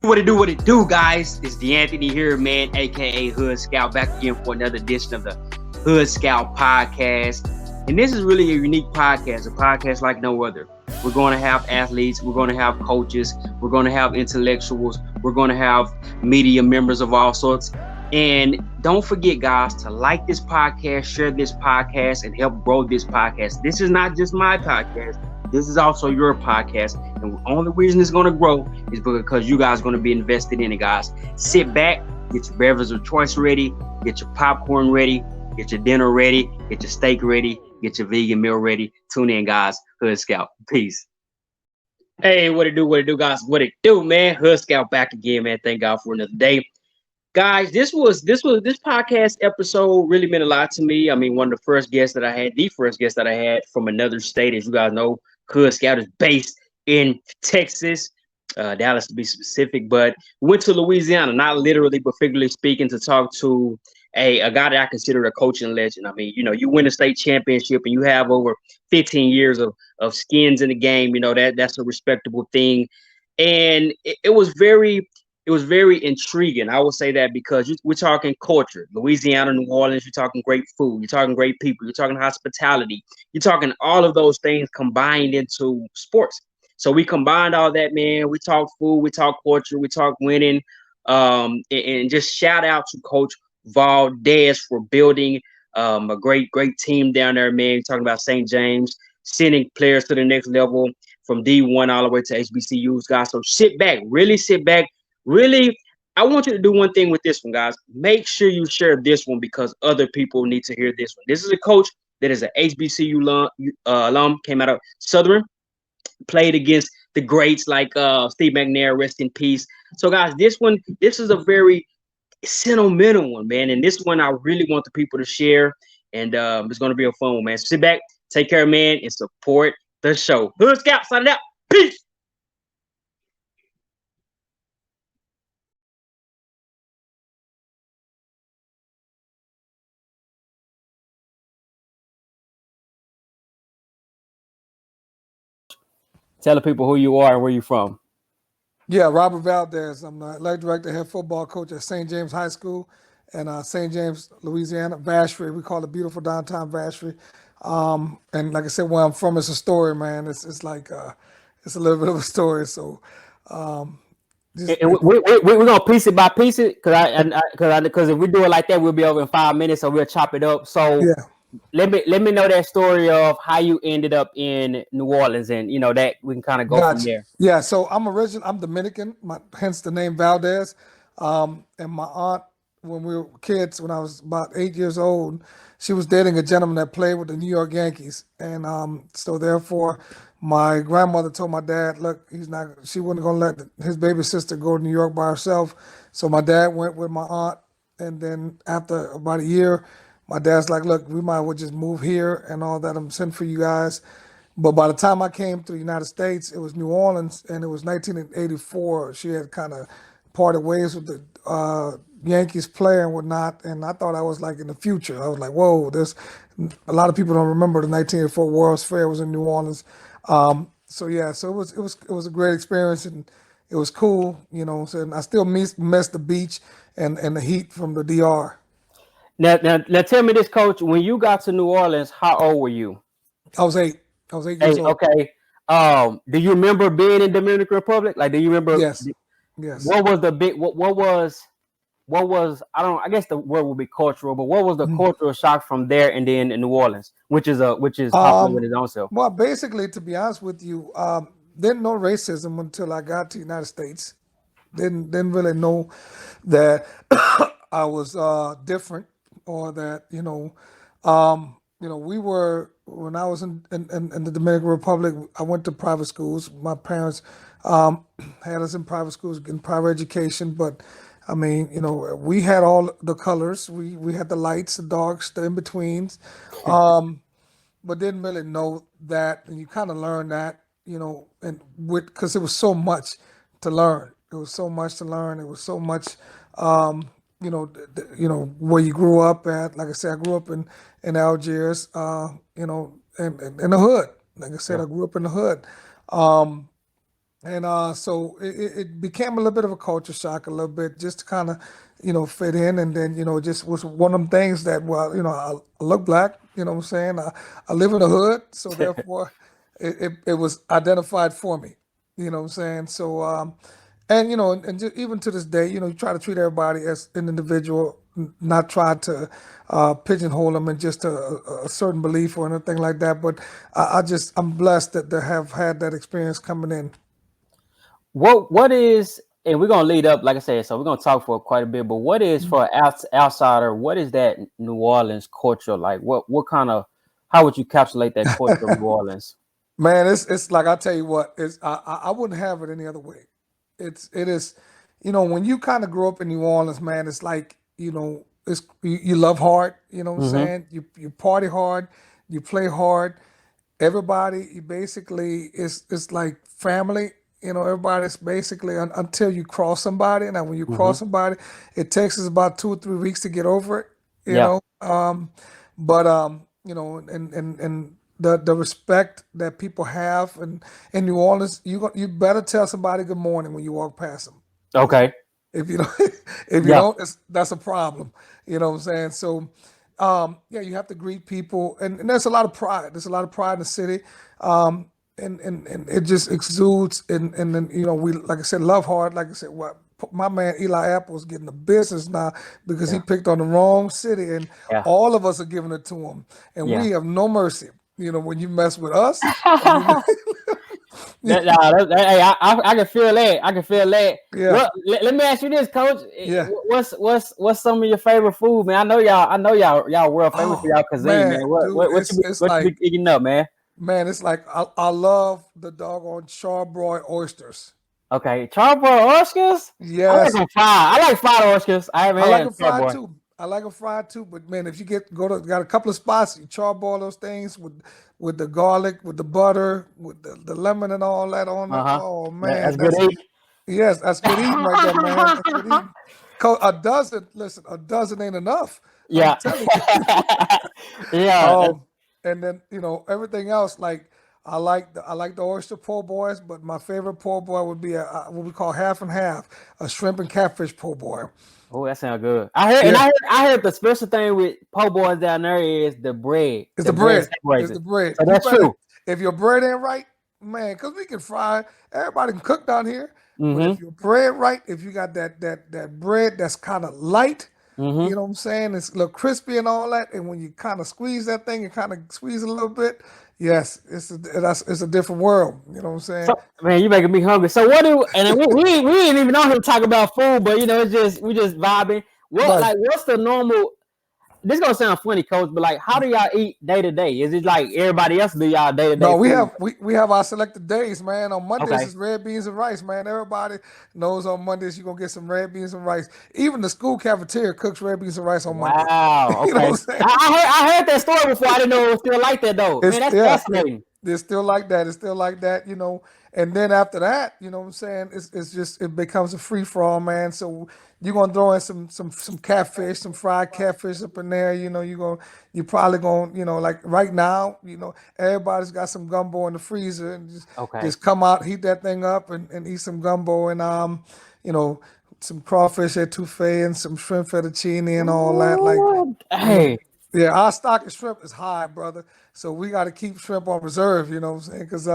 What it do, guys? It's D'Anthony here, man, aka Hood Scout, back again for another edition of the Hood Scout podcast. And this is really a unique podcast, a podcast like no other. We're going to have athletes, we're going to have coaches, we're going to have intellectuals, we're going to have media members of all sorts. And don't forget, guys, to like this podcast, share this podcast, and help grow this podcast. This is not just my podcast. This is also your podcast. And the only reason it's going to grow is because you guys are going to be invested in it, guys. Sit back, get your beverage of choice ready, get your popcorn ready, get your dinner ready, get your steak ready, get your vegan meal ready. Tune in, guys. Hood Scout. Peace. Hey, what it do, guys? What it do, man? Hood Scout back again, man. Thank God for another day. Guys, this podcast episode really meant a lot to me. I mean, one of the first guests that I had from another state. As you guys know, Hood Scout is based in Texas, Dallas to be specific, but went to Louisiana, not literally, but figuratively speaking, to talk to a guy that I consider a coaching legend. I mean, you win a state championship and you have over 15 years of skins in the game. That's a respectable thing. And it was very intriguing. I will say that because we're talking culture, Louisiana, New Orleans, you're talking great food, you're talking great people, you're talking hospitality, you're talking all of those things combined into sports. So we combined all that, man. We talk food, we talk culture, we talk winning, and just shout out to Coach Valdez for building a great team down there, man. You're talking about St. James, sending players to the next level from D1 all the way to HBCUs, guys. So sit back, really sit back. Really, I want you to do one thing with this one, guys. Make sure you share this one because other people need to hear this one. This is a coach that is an HBCU alum, came out of Southern, played against the greats like Steve McNair, rest in peace. So, guys, this is a very sentimental one, man. And this one I really want the people to share. And it's going to be a fun one, man. So sit back, take care, man, and support the show. Hood Scout, sign it out. Peace. Tell the people who you are and where you're from. Yeah, Robert Valdez. I'm the athletic director, head football coach at St. James High School and St. James, Louisiana, Vacherie. We call it beautiful downtown Vacherie. And like I said, where I'm from, it's a story, man. It's like it's a little bit of a story. So and we're gonna piece it by piece it because if we do it like that, we'll be over in 5 minutes, so we'll chop it up. So yeah. Let me know that story of how you ended up in New Orleans, and that we can kind of go from there. Yeah, so I'm Dominican, hence the name Valdez. And my aunt, when we were kids, when I was about 8 years old, she was dating a gentleman that played with the New York Yankees, and so therefore, my grandmother told my dad, "Look, she wasn't gonna let his baby sister go to New York by herself." So my dad went with my aunt, and then after about a year, my dad's like, "Look, we might as well just move here and all that. I'm sending for you guys." But by the time I came to the United States, it was New Orleans, and it was 1984. She had kind of parted ways with the Yankees player and whatnot, and I thought I was like in the future. I was like, "Whoa!" There's a lot of people don't remember the 1984 World's Fair was in New Orleans. So it was a great experience, and it was cool, So and I still miss the beach and the heat from the DR. Now, tell me this, Coach. When you got to New Orleans, how old were you? I was 8. I was 8 years old. Okay. Do you remember being in Dominican Republic? Like, do you remember? Yes. What was the big? What was? I don't. I guess the word would be cultural, but what was the cultural shock from there and then in New Orleans, which is popular with its own self? Well, basically, to be honest with you, didn't know racism until I got to the United States. Didn't really know that I was different. Or that we were, when I was in the Dominican Republic, I went to private schools. My parents had us in private schools, getting private education. But I mean, we had all the colors. We had the lights, the darks, the in betweens, but didn't really know that. And you kind of learn that, and because it was so much to learn. It was so much to learn. It was so much. Where you grew up at. Like I said, I grew up in Algiers, in the hood. Like I said, I grew up in the hood. And so it became a little bit of a culture shock, a little bit, just to kind of, fit in. And then, just was one of them things that, well, I look black, you know what I'm saying? I live in the hood, so therefore it was identified for me, you know what I'm saying? So, and, and just, even to this day, you try to treat everybody as an individual, not try to pigeonhole them in just a certain belief or anything like that. But I'm blessed that to have had that experience coming in. What is, and we're gonna lead up, like I said, so we're gonna talk for quite a bit. But what is for an outsider? What is that New Orleans culture like? What kind of, how would you encapsulate that culture of New Orleans? Man, it's like, I tell you what, it's I wouldn't have it any other way. It is, when you kind of grow up in New Orleans, man, it's like, it's you love hard, you know what I'm Mm-hmm. saying? You party hard, you play hard. Everybody, you basically, it's like family. Everybody's basically, until you cross somebody. Now, when you Mm-hmm. cross somebody, it takes us about 2 or 3 weeks to get over it. You Yeah. know, but and the respect that people have, and in New Orleans, you better tell somebody good morning when you walk past them. Okay. If you don't, if you Yeah. don't, that's a problem. You know what I'm saying? So, yeah, you have to greet people, and there's a lot of pride. There's a lot of pride in the city, and it just exudes. And then, we, like I said, love hard. Like I said, what my man Eli Apple's getting the business now because he Yeah. picked on the wrong city, and Yeah. all of us are giving it to him, and Yeah. we have no mercy. When you mess with us, and Hey, I can feel that. I can feel that. yeah, Well, let me ask you this, Coach. yeah. What's some of your favorite food, man? I know y'all world famous for Oh y'all cuisine, man, man. dude, it's What you like, be picking up, man? man, it's like, I love the doggone charbroiled oysters. Okay, charbroiled oysters. I like Yes, them fried. I like fried oysters. I haven't I like had them fried charbroiled. too. I like them fried too. But man, if you got a couple of spots, you charboil those things with the garlic, with the butter, with the lemon and all that on Uh there. huh. Oh That's man, good to eat. yes, that's good eating right there, man. That's good eating. A dozen, listen, a dozen ain't enough. I'm Yeah. telling you. Yeah. Um, and then, everything else, like, I like the oyster po' boys, but my favorite po' boy would be what we call half and half, a shrimp and catfish po' boy. Oh, that sounds good. I heard, and Yeah, I heard the special thing with po' boys down there is the bread. it's The the bread bread. separates It's the it. bread. So You that's better, true. if your bread ain't right, man, because we can fry. Everybody can cook down here, but Mm-hmm. if your bread right, if you got that bread that's kind of light, you Mm-hmm. know what I'm saying? It's a little crispy and all that, and when you kind of squeeze that thing and kind of squeeze it a little bit, yes, it's a different world. You know what I'm saying? So, man, you making me hungry. So what do, and then we ain't even on here to talk about food, but it's just we just vibing. Right. What's the normal? This gonna sound funny, Coach, but like, how do y'all eat day to day? Is it like everybody else do y'all day to day No, we food? have we have our selected days, man. On Mondays Okay. it's red beans and rice, man. Everybody knows on Mondays you're gonna get some red beans and rice. Even the school cafeteria cooks red beans and rice on Mondays. Wow. You know what Okay. I'm saying? I heard that story before. I didn't know it was still like that though. Man, It's that's yeah, fascinating. it's still like that. It's still like that, And then after that, you know what I'm saying? It's just it becomes a free for all, man. So you're gonna throw in some catfish, some fried catfish up in there. You probably gonna, like right now, everybody's got some gumbo in the freezer, and just Okay. just come out, heat that thing up, and eat some gumbo, and you know, some crawfish etouffee and some shrimp fettuccine and all that. Like, Ooh, you know, hey. yeah, our stock of shrimp is high, brother. So we got to keep shrimp on reserve, you know what I'm saying? Because,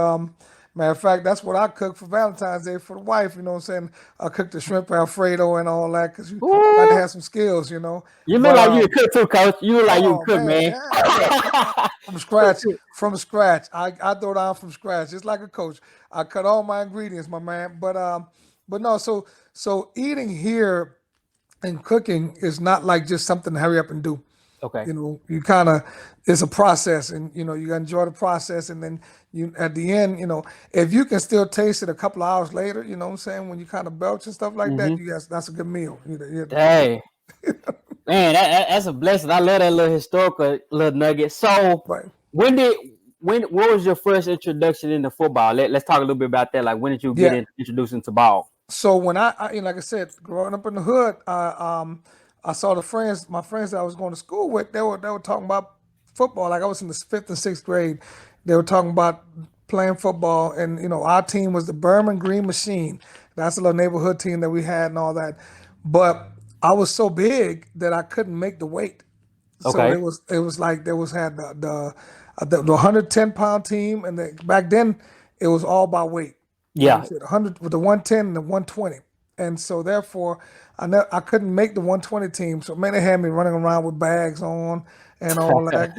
matter of fact, that's what I cook for Valentine's Day for the wife, you know what I'm saying? I cook the shrimp Alfredo and all that because you got to Ooh. have some skills. You look But, like you a cook too, Coach. You look like you a oh, cook, man, man. yeah, yeah. From scratch, from scratch. I throw down from scratch, just like a coach. I cut all my ingredients, my man. But no, so eating here and cooking is not like just something to hurry up and do. Okay. You kind of, it's a process, and you gotta enjoy the process, and then you at the end, if you can still taste it a couple of hours later, you know what I'm saying, when you kind of belch and stuff like that, Mm-hmm. yes, that's a good meal. Hey, man, that's a blessing. I love that little historical little nugget. So, Right. when did what was your first introduction into football? Let's talk a little bit about that. Like, when did you get Yeah. introduced into ball? So when like I said, growing up in the hood, I saw my friends that I was going to school with. They were talking about football. Like I was in the fifth and sixth grade. They were talking about playing football, and our team was the Berman Green Machine. That's a little neighborhood team that we had and all that. But I was so big that I couldn't make the weight. So Okay. it was like there was had the 110-pound team, and back then it was all by weight. Like you Yeah. said, 100 with the 110 and the 120, and so therefore I couldn't make the 120 team. So man, they had me running around with bags on and all that.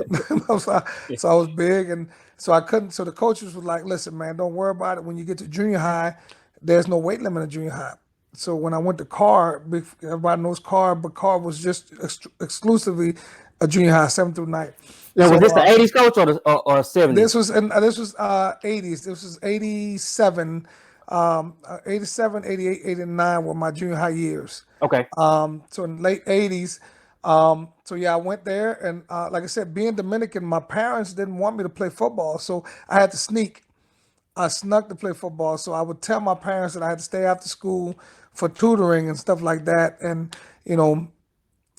So I was big, and so I couldn't. So the coaches was like, "Listen, man, don't worry about it. When you get to junior high, there's no weight limit in junior high." So when I went to Carr, everybody knows Carr, but Carr was just exclusively a junior high, 7th through 9th. Now, So was this the 80s coach or 70s? this was 80s. This was 87, 87, 88, 89 were my junior high years. Okay. So in late 80s. So yeah, I went there, and like I said, being Dominican, my parents didn't want me to play football, so I had to sneak. I snuck to play football, so I would tell my parents that I had to stay after school for tutoring and stuff like that. And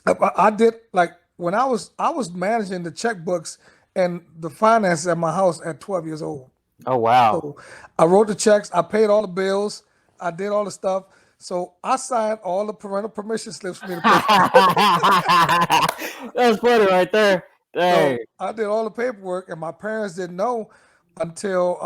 I did, like, when I was managing the checkbooks and the finances at my house at 12 years old. Oh, wow. So I wrote the checks, I paid all the bills, I did all the stuff. So I signed all the parental permission slips for me to play. That's funny right there. So Dang. I did all the paperwork, and my parents didn't know until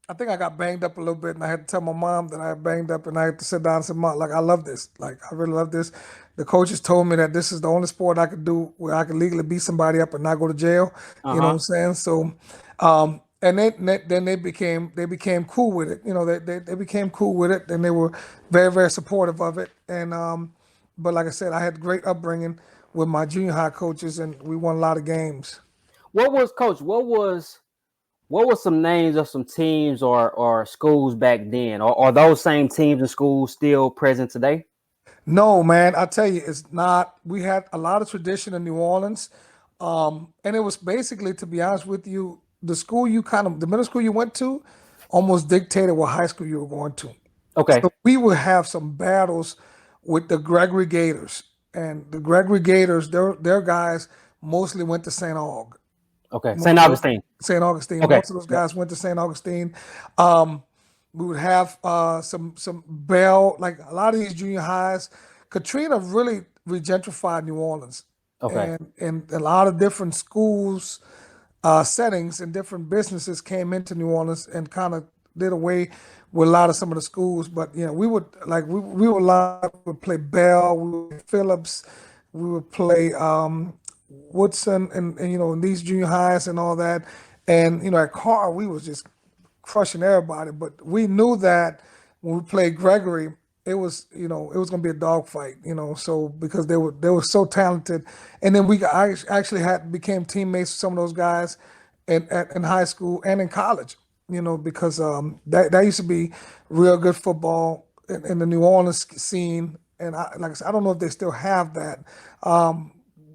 I think I got banged up a little bit, and I had to tell my mom that I had banged up, and I had to sit down and say, "Mom, like, I love this. Like, I really love this." The coaches told me that this is the only sport I could do where I could legally beat somebody up and not go to jail. You know what I'm saying? So, and then they became cool with it. They became cool with it, and they were very, very supportive of it. And but like I said, I had great upbringing with my junior high coaches, and we won a lot of games. Coach, what was some names of some teams or schools back then? Or are those same teams and schools still present today? No, man, I tell you, it's not. We had a lot of tradition in New Orleans, and it was basically, to be honest with you, the middle school you went to, almost dictated what high school you were going to. Okay. So we would have some battles with the Gregory Gators, and the Gregory Gators, their guys mostly went to St. Aug. Okay. St. Augustine. St. Augustine. Okay. Most of those guys went to St. Augustine. We would have some Bell, like a lot of these junior highs. Katrina really regentrified New Orleans, Okay. and a lot of different schools, settings, and different businesses came into New Orleans and kind of did away with a lot of some of the schools. But we would like we would play Bell, we would play Phillips, we would play Woodson, and in these junior highs and all that. And at Carr, we was just crushing everybody. But we knew that when we played Gregory, it was gonna be a dogfight. So because they were so talented, and then I actually became teammates with some of those guys in high school and in college. Because that used to be real good football in the New Orleans scene. And like I said, I don't know if they still have that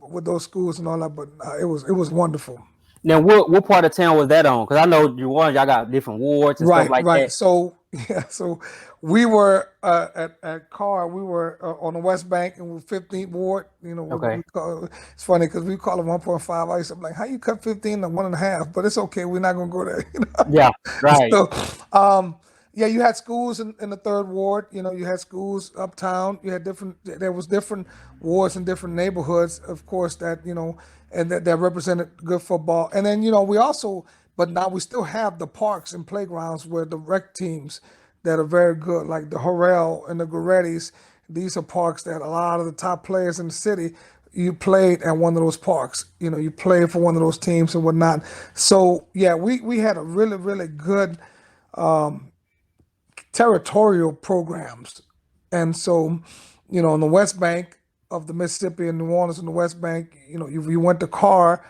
with those schools and all that, but it was wonderful. Now, what part of town was that on? Because I know New Orleans, y'all got different wards and stuff Right, like right. that. So so we were at Carr. We were on the West Bank, and we 15th Ward. Okay. It's funny because we call it 1.5. I used to be like, how you cut 15 to 1.5? But it's okay. We're not gonna go there. Yeah. Right. So, yeah, you had schools in the 3rd Ward. You had schools uptown. You had there was different wards in different neighborhoods, of course, and that represented good football. And then, but now we still have the parks and playgrounds where the rec teams that are very good, like the Horrell and the Gorettis. These are parks that a lot of the top players in the city, you played at one of those parks. You played for one of those teams and whatnot. So yeah, we had a really, really good territorial programs. And so, on the West Bank of the Mississippi and New Orleans, in the West Bank, you went to Carr,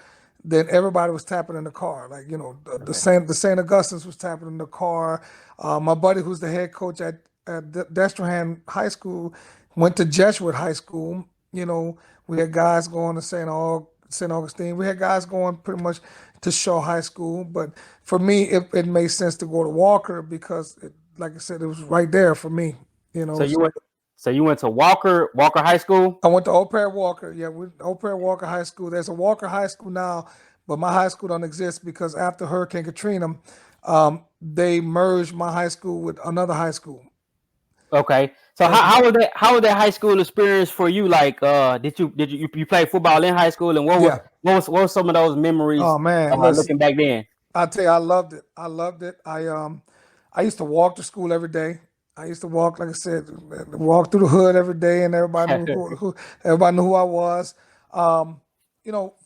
then everybody was tapping in the car. Like, the St. Augustine's was tapping in the car. My buddy, who's the head coach at Destrehan High School, went to Jesuit High School. We had guys going to St. Augustine. We had guys going pretty much to Shaw High School. But for me, it made sense to go to Walker because, like I said, it was right there for me. So you went to Walker High School? I went to Old Prairie Walker. Yeah, Old Prairie Walker High School. There's a Walker High School now, but my high school don't exist because after Hurricane Katrina, They merged my high school with another high school. Okay. So how was that high school experience for you? Like, did you play football in high school, and Yeah. what was some of those memories Oh man, listen. looking back then? I tell you, I loved it. I loved it. I used to walk to school every day. I used to walk, like I said, walk through the hood every day, and everybody knew everybody knew who I was. Um,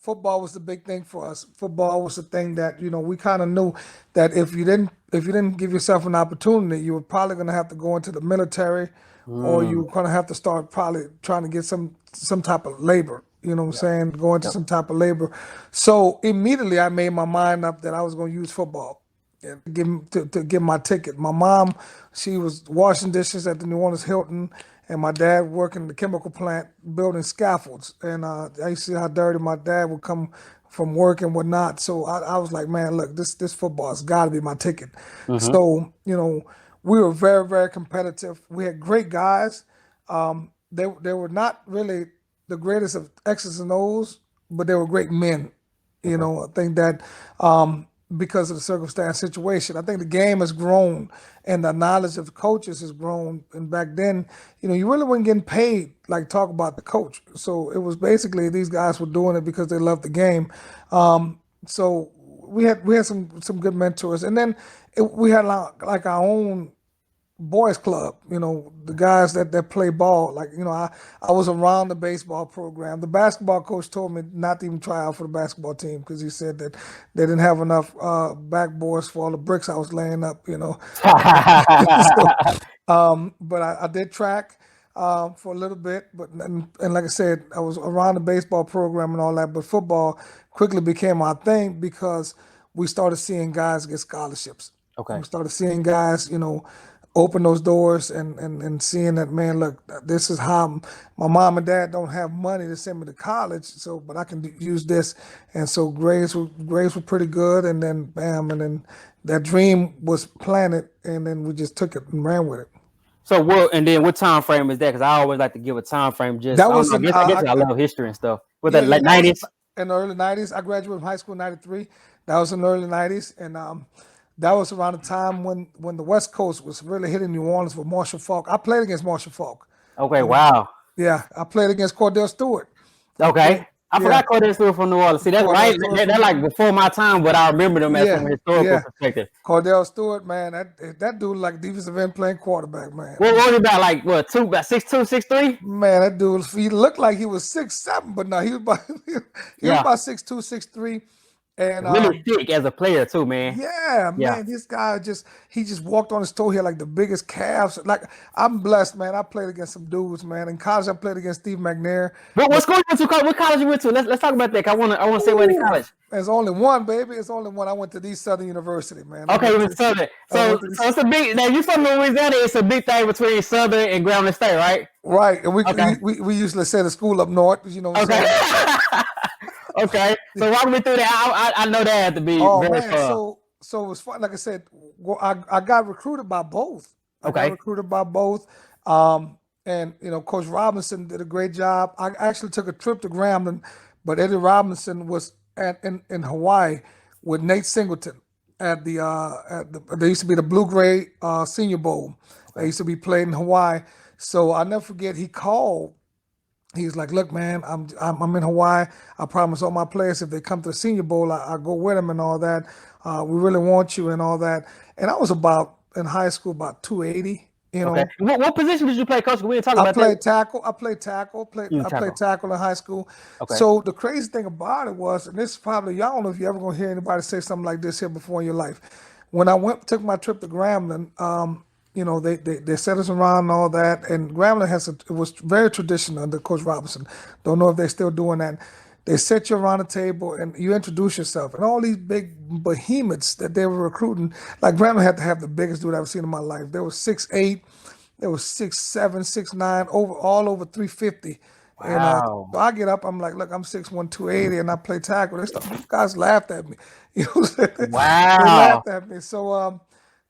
football was the big thing for us. Football was the thing that we kind of knew that if you didn't give yourself an opportunity, you were probably going to have to go into the military, or you were going to have to start probably trying to get some type of labor. You know what I'm saying? Go into some type of labor. So immediately I made my mind up that I was going to use football and to get my ticket. My mom, she was washing dishes at the New Orleans Hilton, and my dad working the chemical plant building scaffolds. And I used to see how dirty my dad would come from work and whatnot. So I was like, man, look, this football has got to be my ticket. So, we were very, very competitive. We had great guys. They were not really the greatest of X's and O's, but they were great men. I think that because of the circumstance situation, I think the game has grown and the knowledge of the coaches has grown. And back then, you really weren't getting paid like talk about the coach. So it was basically these guys were doing it because they loved the game. So we had some good mentors, and then we had like our own boys club, the guys that play ball. Like, I was around the baseball program. The basketball coach told me not to even try out for the basketball team because he said that they didn't have enough backboards for all the bricks I was laying up, but I did track for a little bit, and like I said, I was around the baseball program and all that, but football quickly became our thing because we started seeing guys get scholarships. Okay. We started seeing guys, open those doors and seeing that, man, look, this is how my mom and dad don't have money to send me to college, but I can use this. And so grades were pretty good, and then bam, and then that dream was planted, and then we just took it and ran with it. So what time frame is that? Because I always like to give a time frame. I love history and stuff. Was that late 90s? In the early 90s. I graduated from high school in 93. That was in the early 90s. And that was around the time when the West Coast was really hitting New Orleans with Marshall Faulk. I played against Marshall Faulk. Okay, wow. Yeah, I played against Cordell Stewart. Okay. I forgot Cordell Stewart from New Orleans. See, that's right. That's like before my time, but I remember them from a historical perspective. Cordell Stewart, man, that dude like defensive end playing quarterback, man. What was he about? Like what? About 6'2", 6'3"? Man, that dude, he looked like he was 6'7", but no, he was about 6'2", 6'3". And really thick as a player too, man. Yeah, man. This guy just walked on his toe here like the biggest calves. Like, I'm blessed, man. I played against some dudes, man. In college, I played against Steve McNair. What school you went to? What college you went to? Let's talk about that. I want to say where in college. There's only one, baby. It's only one. I went to the Southern University, man. Okay, with Southern. So it's a big. Now you from Louisiana. It's a big thing between Southern and Grambling State, right? Right, and we usually say the school up north. Okay. Okay, so walk me through that. I know that had to be very fun. So it was fun. Like I said, I got recruited by both. And Coach Robinson did a great job. I actually took a trip to Grambling, but Eddie Robinson was in Hawaii with Nate Singleton at there used to be the Blue Gray Senior Bowl. They used to be played in Hawaii. So I'll never forget, he called. He's like, look, man, I'm in Hawaii. I promise all my players, if they come to the Senior Bowl, I go with them and all that. We really want you and all that. And I was in high school, about 280. Okay. What position did you play, Coach? We didn't talk about that. I played tackle in high school. Okay. So the crazy thing about it was, and this is probably, y'all don't know if you're ever going to hear anybody say something like this here before in your life. When I took my trip to Grambling, they set us around and all that, and Grambling it was very traditional under Coach Robinson. Don't know if they're still doing that. They set you around a table and you introduce yourself, and all these big behemoths that they were recruiting. Like, Grambling had to have the biggest dude I've seen in my life. There was 6'8", there was 6'7", 6'9", all over 350. Wow. And so I get up, I'm like, look, I'm 6'1", 280, and I play tackle. These guys laughed at me. You know what I'm saying? Wow. They laughed at me. So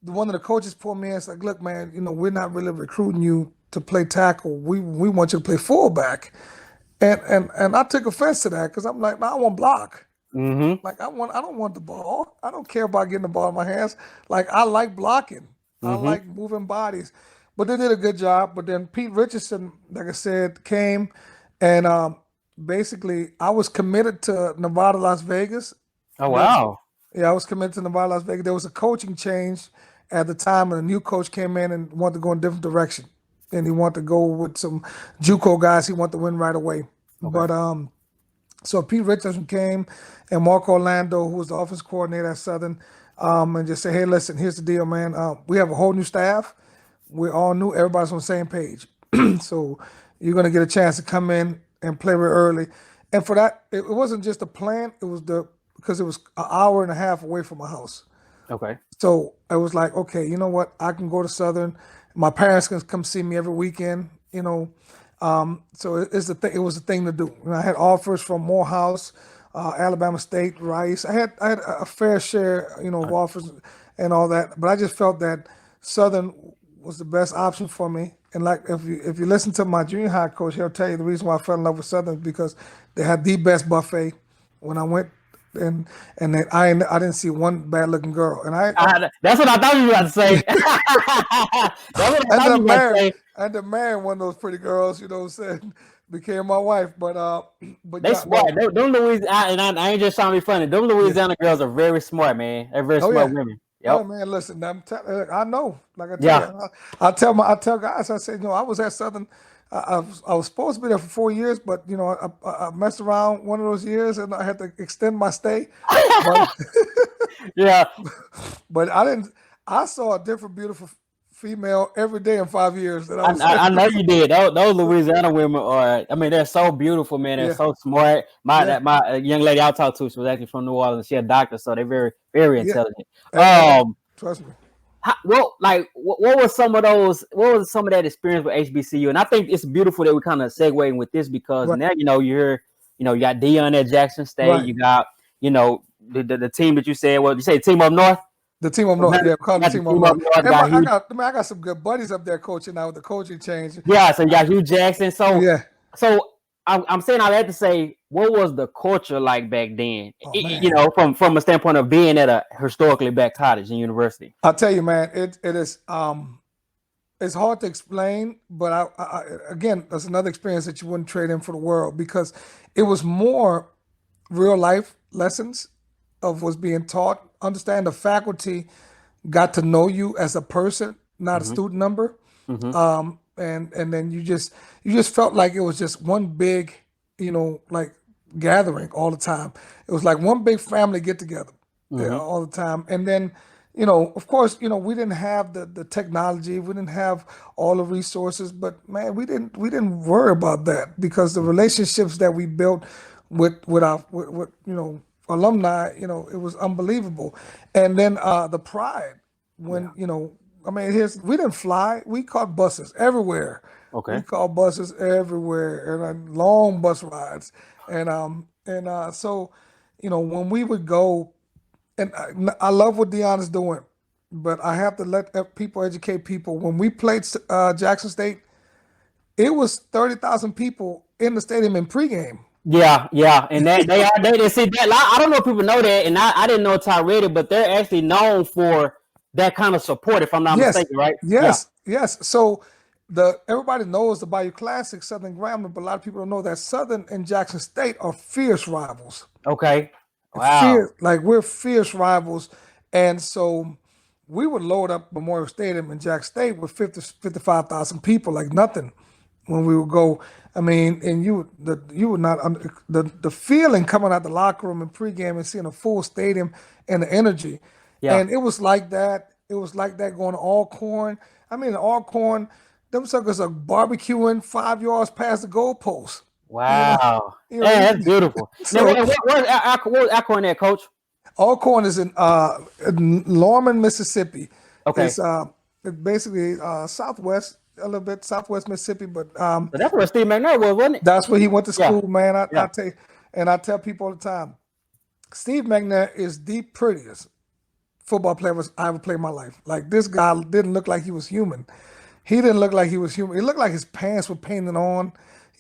one of the coaches pulled me in and said, look, man, we're not really recruiting you to play tackle. We want you to play fullback. And I took offense to that because I'm like, no, I want block. Mm-hmm. Like I don't want the ball. I don't care about getting the ball in my hands. Like I like blocking. I Mm-hmm. like moving bodies. But they did a good job. But then Pete Richardson, like I said, came and basically I was committed to Nevada, Las Vegas. Oh That's wow. Yeah, I was committed to Nevada, Las Vegas. There was a coaching change at the time, and a new coach came in and wanted to go in a different direction. And he wanted to go with some JUCO guys. He wanted to win right away. Okay. But so Pete Richardson came and Mark Orlando, who was the offense coordinator at Southern, and just said, "Hey, listen, here's the deal, man. We have a whole new staff. We're all new. Everybody's on the same page. So you're gonna get a chance to come in and play real early." And for that, it wasn't just a plan. It was because it was an hour and a half away from my house. Okay. So I was like, okay, you know what? I can go to Southern. My parents can come see me every weekend. So it's the thing. It was the thing to do. And I had offers from Morehouse, Alabama State, Rice. I had a fair share, of offers and all that. But I just felt that Southern was the best option for me. And like if you listen to my junior high coach, he'll tell you the reason why I fell in love with Southern is because they had the best buffet when I went. And then I didn't see one bad looking girl, and That's what I thought you were about to say. That's what I thought you were about to say. I ended up marrying one of those pretty girls, saying became my wife. But They yeah, smart. no. Them Louisiana, and I ain't just trying to be funny. Them Louisiana girls are very smart, man. They're very Oh smart yeah. women. Oh Yep. man, listen, I know. Like I tell Yeah. you, I tell guys, I said, I was at Southern. I was supposed to be there for 4 years, but I messed around one of those years, and I had to extend my stay. But Yeah. but I didn't. I saw a different beautiful female every day in 5 years that I was. I know you did. Those Louisiana women are. I mean, they're so beautiful, man. They're Yeah, so smart. yeah, My young lady I talked to, she was actually from New Orleans. She's a doctor, so they're very very yeah. intelligent. And trust me. What was some of those? What was some of that experience with HBCU? And I think it's beautiful that we kind of segueing with this because Right, now you're you got Dion at Jackson State. right. You got the team that you said. Well, you say team up north. The team up Well, north, now yeah, call you the got the team up team up north. north And got Hugh. I got some good buddies up there coaching now with the coaching change. Yeah, so you got Hugh Jackson. Yeah. So I'm saying all that to say, what was the culture like back then? Oh man, From a standpoint of being at a historically black college and university. I'll tell you, man, it is it's hard to explain, but again, that's another experience that you wouldn't trade in for the world because it was more real life lessons of what's being taught. Understand the faculty got to know you as a person, not a Mm-hmm. student number. Mm-hmm. And then you just felt like it was just one big, like gathering all the time. It was like one big family get together Mm-hmm. all the time. And then, of course, we didn't have the technology, we didn't have all the resources, but man, we didn't worry about that because the relationships that we built with our alumni, it was unbelievable. And then the pride when, we didn't fly, we caught buses everywhere. We Okay. caught buses everywhere and long bus rides. So, when we would go, and I love what Dion is doing, but I have to let people educate people. When we played Jackson State, it was 30,000 people in the stadium in pregame. Yeah, and that they see that. I don't know if people know that, and I didn't know until I read it, but they're actually known for that kind of support, if I'm not Yes, mistaken, right? Yeah. yes. So everybody knows the Bayou Classic, Southern Grambling, but a lot of people don't know that Southern and Jackson State are fierce rivals. Okay. Wow. We're fierce rivals, and so we would load up Memorial Stadium in Jack State with 55,000 people like nothing when we would go. I mean, and you would not the feeling coming out the locker room in pregame and seeing a full stadium and the energy, Yeah. and it was like that. It was like that going to Alcorn. I mean, Alcorn, them suckers are barbecuing 5 yards past the goalpost. Wow. You know, Yeah, that's beautiful. So- Now, what was Alcorn at, Coach? Alcorn is in Norman, Mississippi. Okay. It's basically southwest, a little bit southwest Mississippi, but So that's where Steve McNair was, wasn't it? that's where he went to Yeah. school, man. I Yeah. tell you, and I tell people all the time, Steve McNair is the prettiest football player I ever played in my life. Like, this guy didn't look like he was human. He didn't look like he was human. It looked like his pants were painted on,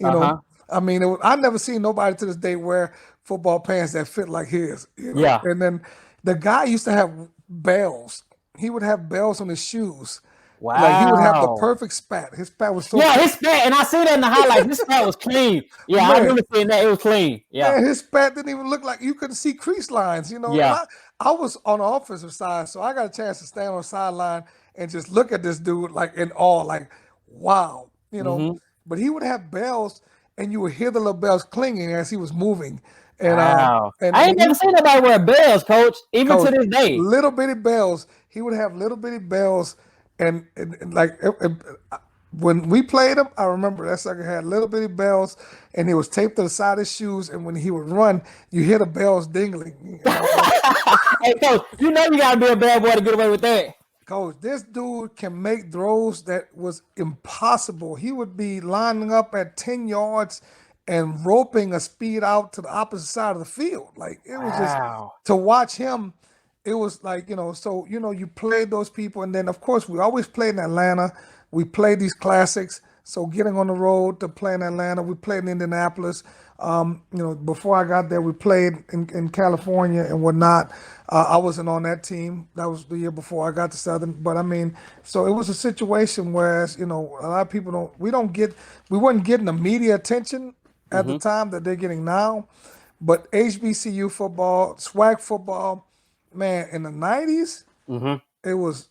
Uh-huh. I mean, I never seen nobody to this day wear football pants that fit like his, you know. Yeah. And then the guy used to have bells. He would have bells on his shoes. Like he would have the Wow. perfect spat. His spat was so Yeah, perfect. his spat, and I see that in the highlights. His spat was clean. Yeah, I Man, remember seeing that. It was clean. Yeah. man, his spat didn't even look like you couldn't see crease lines, you know. And Yeah. I was on the offensive side, so I got a chance to stand on the sideline and just look at this dude like in awe, like, wow, you know. Hmm. But he would have bells, and you would hear the little bells clinging as he was moving. Wow. And I ain't when never he seen nobody wear bells, coach, even to coach this day. little bitty bells, he would have little bitty bells, and like when we played him, I remember that sucker had little bitty bells, and he was taped to the side of his shoes. And when he would run, you hear the bells dingling. And I was like, Hey, coach, you know you got to be a bad boy to get away with that. Coach, this dude can make throws that was impossible. He would be lining up at 10 yards and roping a speed out to the opposite side of the field. Like it was just Wow. to watch him, it was like, so you played those people, and then of course we always played in Atlanta. We played these classics. So getting on the road to play in Atlanta, we played in Indianapolis. Before I got there, we played in California and whatnot. I wasn't on that team. That was the year before I got to Southern. But I mean, so it was a situation where, a lot of people we weren't getting the media attention at the time that they're getting now. But HBCU football, swag football, man, in the 90s, it was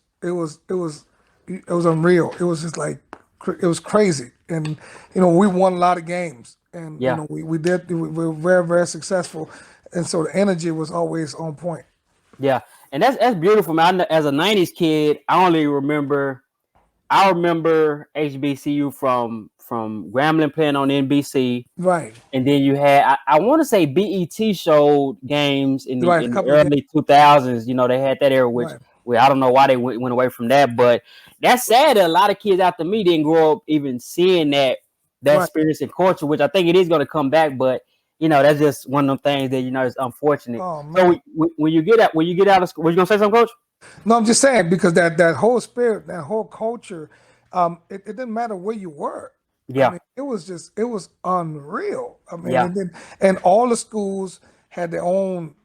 unreal. It was just like, it was crazy. And, we won a lot of games. And, Yeah. we were very, very successful. And so the energy was always on point. Yeah, and that's beautiful, man. As a '90s kid, I remember HBCU from Grambling playing on NBC, Right. and then you had I want to say BET showed games in the, Right, a in the couple of early 2000s. They had that era, which Right. I don't know why they went away from that, but that's sad that a lot of kids after me didn't grow up even seeing that Right. experience and culture, which I think it is going to come back, but. That's just one of them things that is unfortunate. Oh, man. So when you get out of school, were you gonna say something, Coach? No, I'm just saying, because that whole spirit, that whole culture, it didn't matter where you were. Yeah. I mean, it was unreal. I mean, Yeah. and all the schools had their own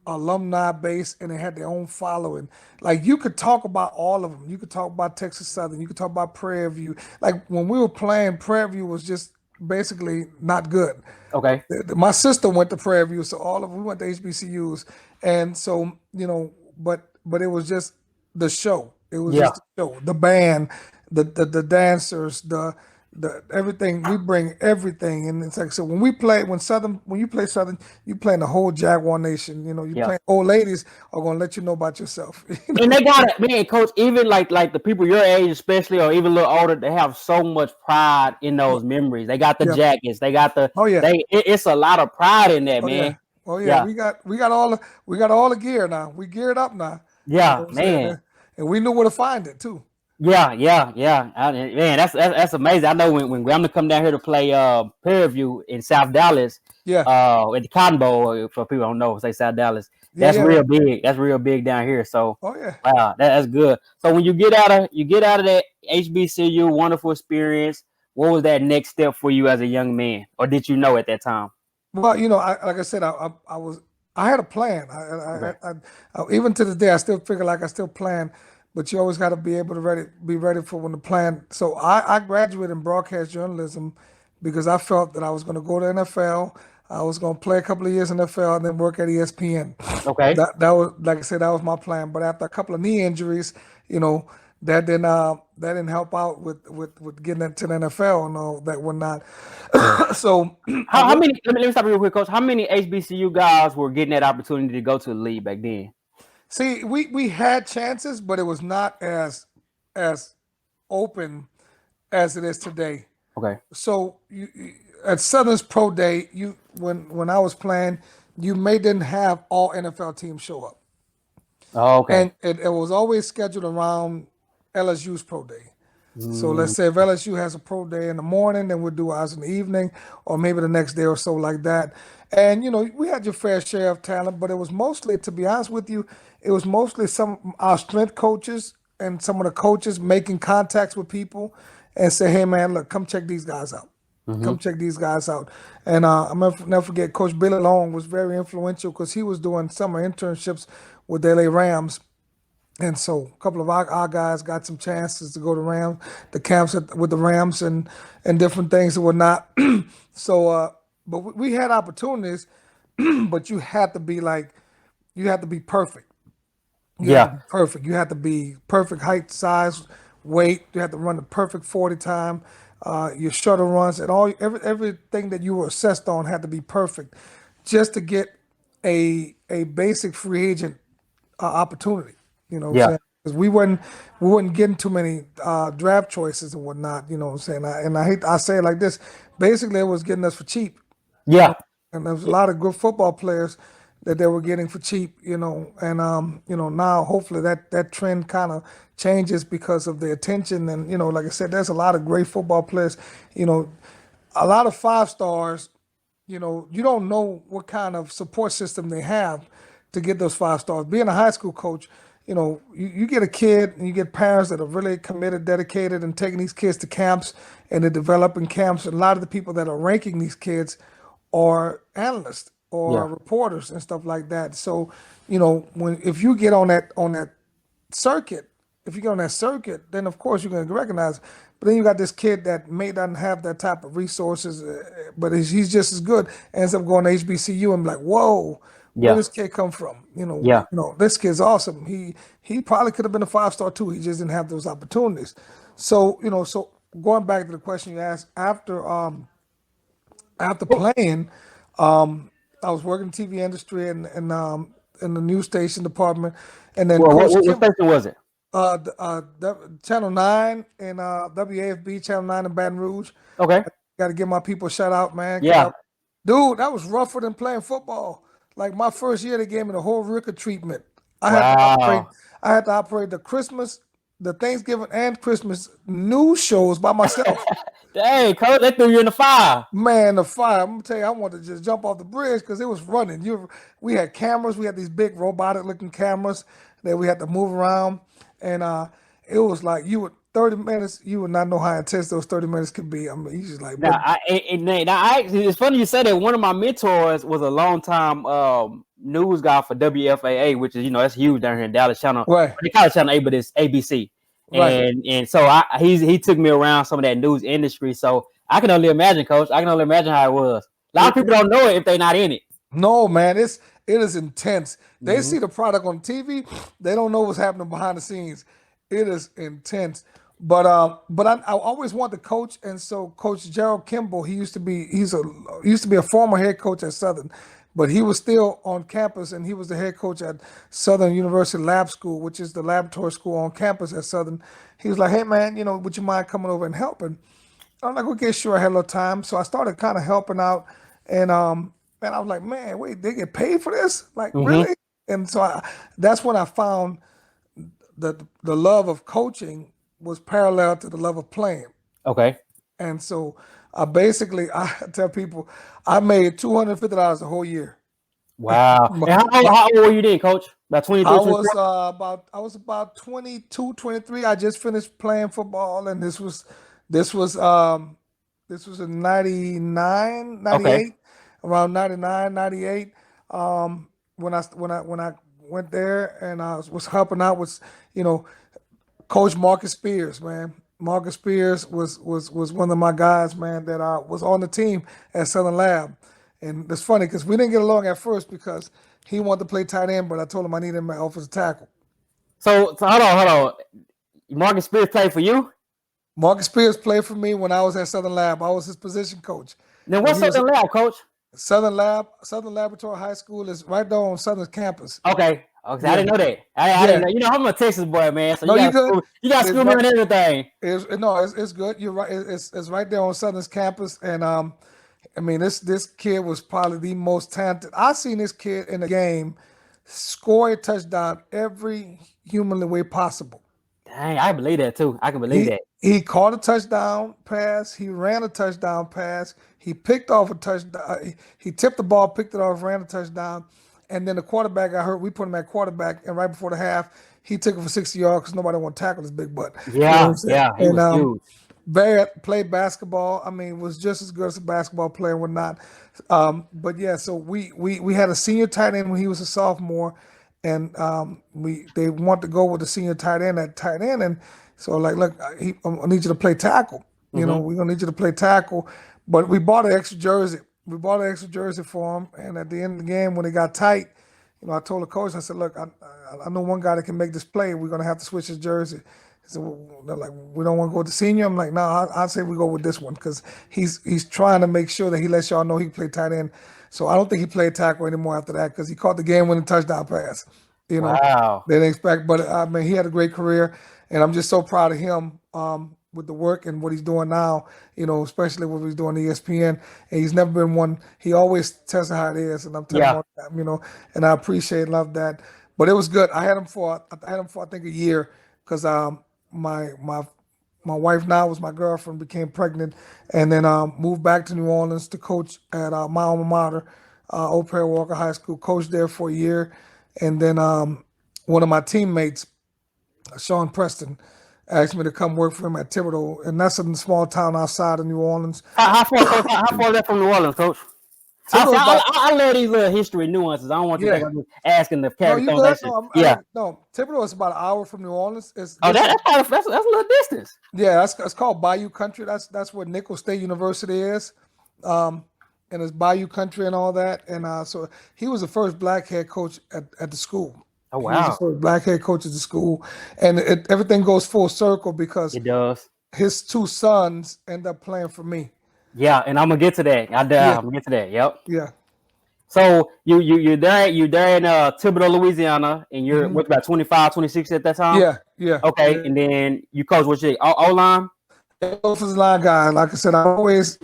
alumni base, and they had their own following. Like you could talk about all of them. You could talk about Texas Southern. You could talk about Prairie View. Like when we were playing, Prairie View was just basically not good. Okay. My sister went to Prairie View, so we went to HBCUs, and so but it was just the show. It was just the show, the band, the dancers, the everything. We bring everything, and it's like, so when you play Southern, you play in the whole Jaguar Nation. You play, old ladies are gonna let you know about yourself. And they got it, man, Coach. Even like the people your age, especially, or even a little older, they have so much pride in those memories. They got the jackets. They got the. Oh, yeah. It's a lot of pride in that, man. Yeah. Oh yeah. We got all the gear now. We geared up now. Yeah, what I'm man. saying? And we knew where to find it too. Yeah. Man, that's amazing. I know when Grambling come down here to play Prairie View in South Dallas, Yeah. at the Cotton Bowl, for people who don't know, say South Dallas. That's real big. That's real big down here. So, Oh yeah. wow, that's good. So when you get out of that HBCU, wonderful experience. What was that next step for you as a young man, or did you know at that time? Well, like I said, I had a plan. I even to this day, I still figure like I still plan, but you always got to be able to be ready for when the plan. So I graduated in broadcast journalism because I felt that I was going to go to NFL. I was going to play a couple of years in NFL and then work at ESPN. Okay. That was, like I said, that was my plan. But after a couple of knee injuries, that didn't help out with getting into the NFL and all that whatnot. So how many? Let me stop real quick, Coach. How many HBCU guys were getting that opportunity to go to the league back then? See, we had chances, but it was not as open as it is today. Okay. So at Southern's Pro Day, when I was playing, you didn't have all NFL teams show up. Oh, okay. And it was always scheduled around LSU's Pro Day. So let's say if LSU has a pro day in the morning, then we'll do ours in the evening, or maybe the next day or so like that. And, we had your fair share of talent, but it was mostly, to be honest with you, it was mostly some of our strength coaches and some of the coaches making contacts with people and say, hey, man, look, come check these guys out. Mm-hmm. Come check these guys out. And I'm never forget, Coach Billy Long was very influential because he was doing summer internships with the LA Rams. And so a couple of our guys got some chances to go to the camps with the Rams and different things and whatnot. So, but we had opportunities, but you had to be perfect. You had to Yeah. be perfect. You had to be perfect height, size, weight. You had to run the perfect 40 time. Your shuttle runs and everything that you were assessed on had to be perfect, just to get a basic free agent opportunity. You know what I'm Yeah. saying? Because we weren't getting too many draft choices and whatnot. You know what I'm saying? I say it like this. Basically, it was getting us for cheap. You know, Yeah. and there's a lot of good football players that they were getting for cheap, and now hopefully that trend kind of changes because of the attention and like I said, there's a lot of great football players, you know, a lot of 5 stars, you don't know what kind of support system they have to get those 5 stars. Being a high school coach, you get a kid and you get parents that are really committed, dedicated, and taking these kids to camps and they're developing camps. And a lot of the people that are ranking these kids are analysts Yeah. or reporters and stuff like that. So, if you get on that circuit, if you get on that circuit, then of course you're going to recognize. But then you got this kid that may not have that type of resources, but he's just as good. Ends up going to HBCU and be like, whoa, where Yeah. this kid come from? Yeah. This kid's awesome. He probably could have been a 5 star too. He just didn't have those opportunities. So so going back to the question you asked, after playing, I was working in the TV industry and in the news station department, and then Well, Coach what Kim, station was it? Channel 9 and WAFB Channel 9 in Baton Rouge. Okay. Got to give my people a shout out, man. Yeah. Dude, that was rougher than playing football. Like my first year, they gave me the whole Ricker treatment. I had to operate. Wow. I had to operate the Christmas, the Thanksgiving, and Christmas news shows by myself. Dang, coach, they threw you in the fire. Man, the fire! I'm gonna tell you, I wanted to just jump off the bridge because it was running. We had cameras. We had these big robotic-looking cameras that we had to move around, and it was like 30 minutes. You would not know how intense those 30 minutes could be. I mean, you just like, but It's funny you said that. One of my mentors was a long time news guy for WFAA, which is that's huge down here in Dallas. Channel, right, they call it Channel A, but it's ABC. right. And so he took me around some of that news industry. So I can only imagine, Coach. I can only imagine how it was. A lot of people don't know it if they're not in it. No, man, it is intense. They Mm-hmm. see the product on TV, they don't know what's happening behind the scenes. It is intense. But I always wanted to coach, and so Coach Gerald Kimball, he used to be a former head coach at Southern, but he was still on campus, and he was the head coach at Southern University Lab School, which is the laboratory school on campus at Southern. He was like, "Hey, man, would you mind coming over and helping?" I'm like, "Okay, sure." I had a little time, so I started kind of helping out, and I was like, "Man, wait, they get paid for this? Like, Mm-hmm. really?" And so that's when I found the love of coaching was parallel to the love of playing. Okay. And so I tell people I made $250 the whole year. Wow. And how old were you then, Coach? About 23, I 24? was about 22, 23. I just finished playing football, and this was in 99, Okay. 98, around 99, 98. When I went there and I was helping out with Coach Marcus Spears, man. Marcus Spears was one of my guys, man, that was on the team at Southern Lab. And it's funny because we didn't get along at first because he wanted to play tight end, but I told him I needed him at offensive tackle. So hold on. Marcus Spears played for you? Marcus Spears played for me when I was at Southern Lab. I was his position coach. Then When what's he was Southern Lab, Coach? Southern Laboratory High School is right there on Southern's campus. Okay. I didn't know that. I didn't know. I'm a Texas boy, man. So No, you good. You got to school me on everything. It's good. You're right. It's right there on Southern's campus, and I mean this kid was probably the most talented. I seen this kid in a game score a touchdown every humanly way possible. Dang, I believe that too. I can believe that. He caught a touchdown pass. He ran a touchdown pass. He picked off a touchdown. He tipped the ball, picked it off, ran a touchdown. And then the quarterback got hurt. We put him at quarterback, and right before the half, he took it for 60 yards because nobody want to tackle his big butt. Yeah, He was huge. played basketball. I mean, was just as good as a basketball player and whatnot. But yeah, so we had a senior tight end when he was a sophomore, and they want to go with the senior tight end at tight end, and so like, look, I need you to play tackle. You know, we're gonna need you to play tackle. But we bought an extra jersey. We bought an extra jersey for him, and at the end of the game, when it got tight, you know, I told the coach, I said, look, I know one guy that can make this play. We're gonna have to switch his jersey. He said, well, they're like, we don't want to go with the senior. I'm like, no, I'll say we go with this one because he's trying to make sure that he lets y'all know he can play tight end. So I don't think he played tackle anymore after that because he caught the game-winning touchdown pass. You know, Wow. they didn't expect, but I mean, he had a great career, and I'm just so proud of him with the work and what he's doing now. You know, especially what he's doing at ESPN. And he's never been one. He always tells how it is, and I'm telling him all the time, you know, and I appreciate and love that. But it was good. I had him for I think a year because my wife now was my girlfriend, became pregnant, and then moved back to New Orleans to coach at my alma mater, Old Perry Walker High School. Coached there for a year, and then one of my teammates, Sean Preston, asked me to come work for him at Thibodeau, and that's in a small town outside of New Orleans. How far is that from New Orleans, Coach? I love these little history nuances. I don't want you to think I'm just asking the carry conversation. No, Thibodeau is about an hour from New Orleans. That's a little distance. Yeah, that's called Bayou Country. That's where Nicholls State University is, and it's Bayou Country and all that. And so he was the first black head coach at the school. Oh wow! He was the first black head coach at the school, and everything goes full circle because it does. His two sons end up playing for me. Yeah, and I'm gonna get to that. I'm gonna get to that. Yep. Yeah. So you're there in Thibodaux, Louisiana, and you're what, about 25, 26 at that time? Yeah. Okay, yeah. And then you coach what you O-line? Offensive line guy. Like I said, I always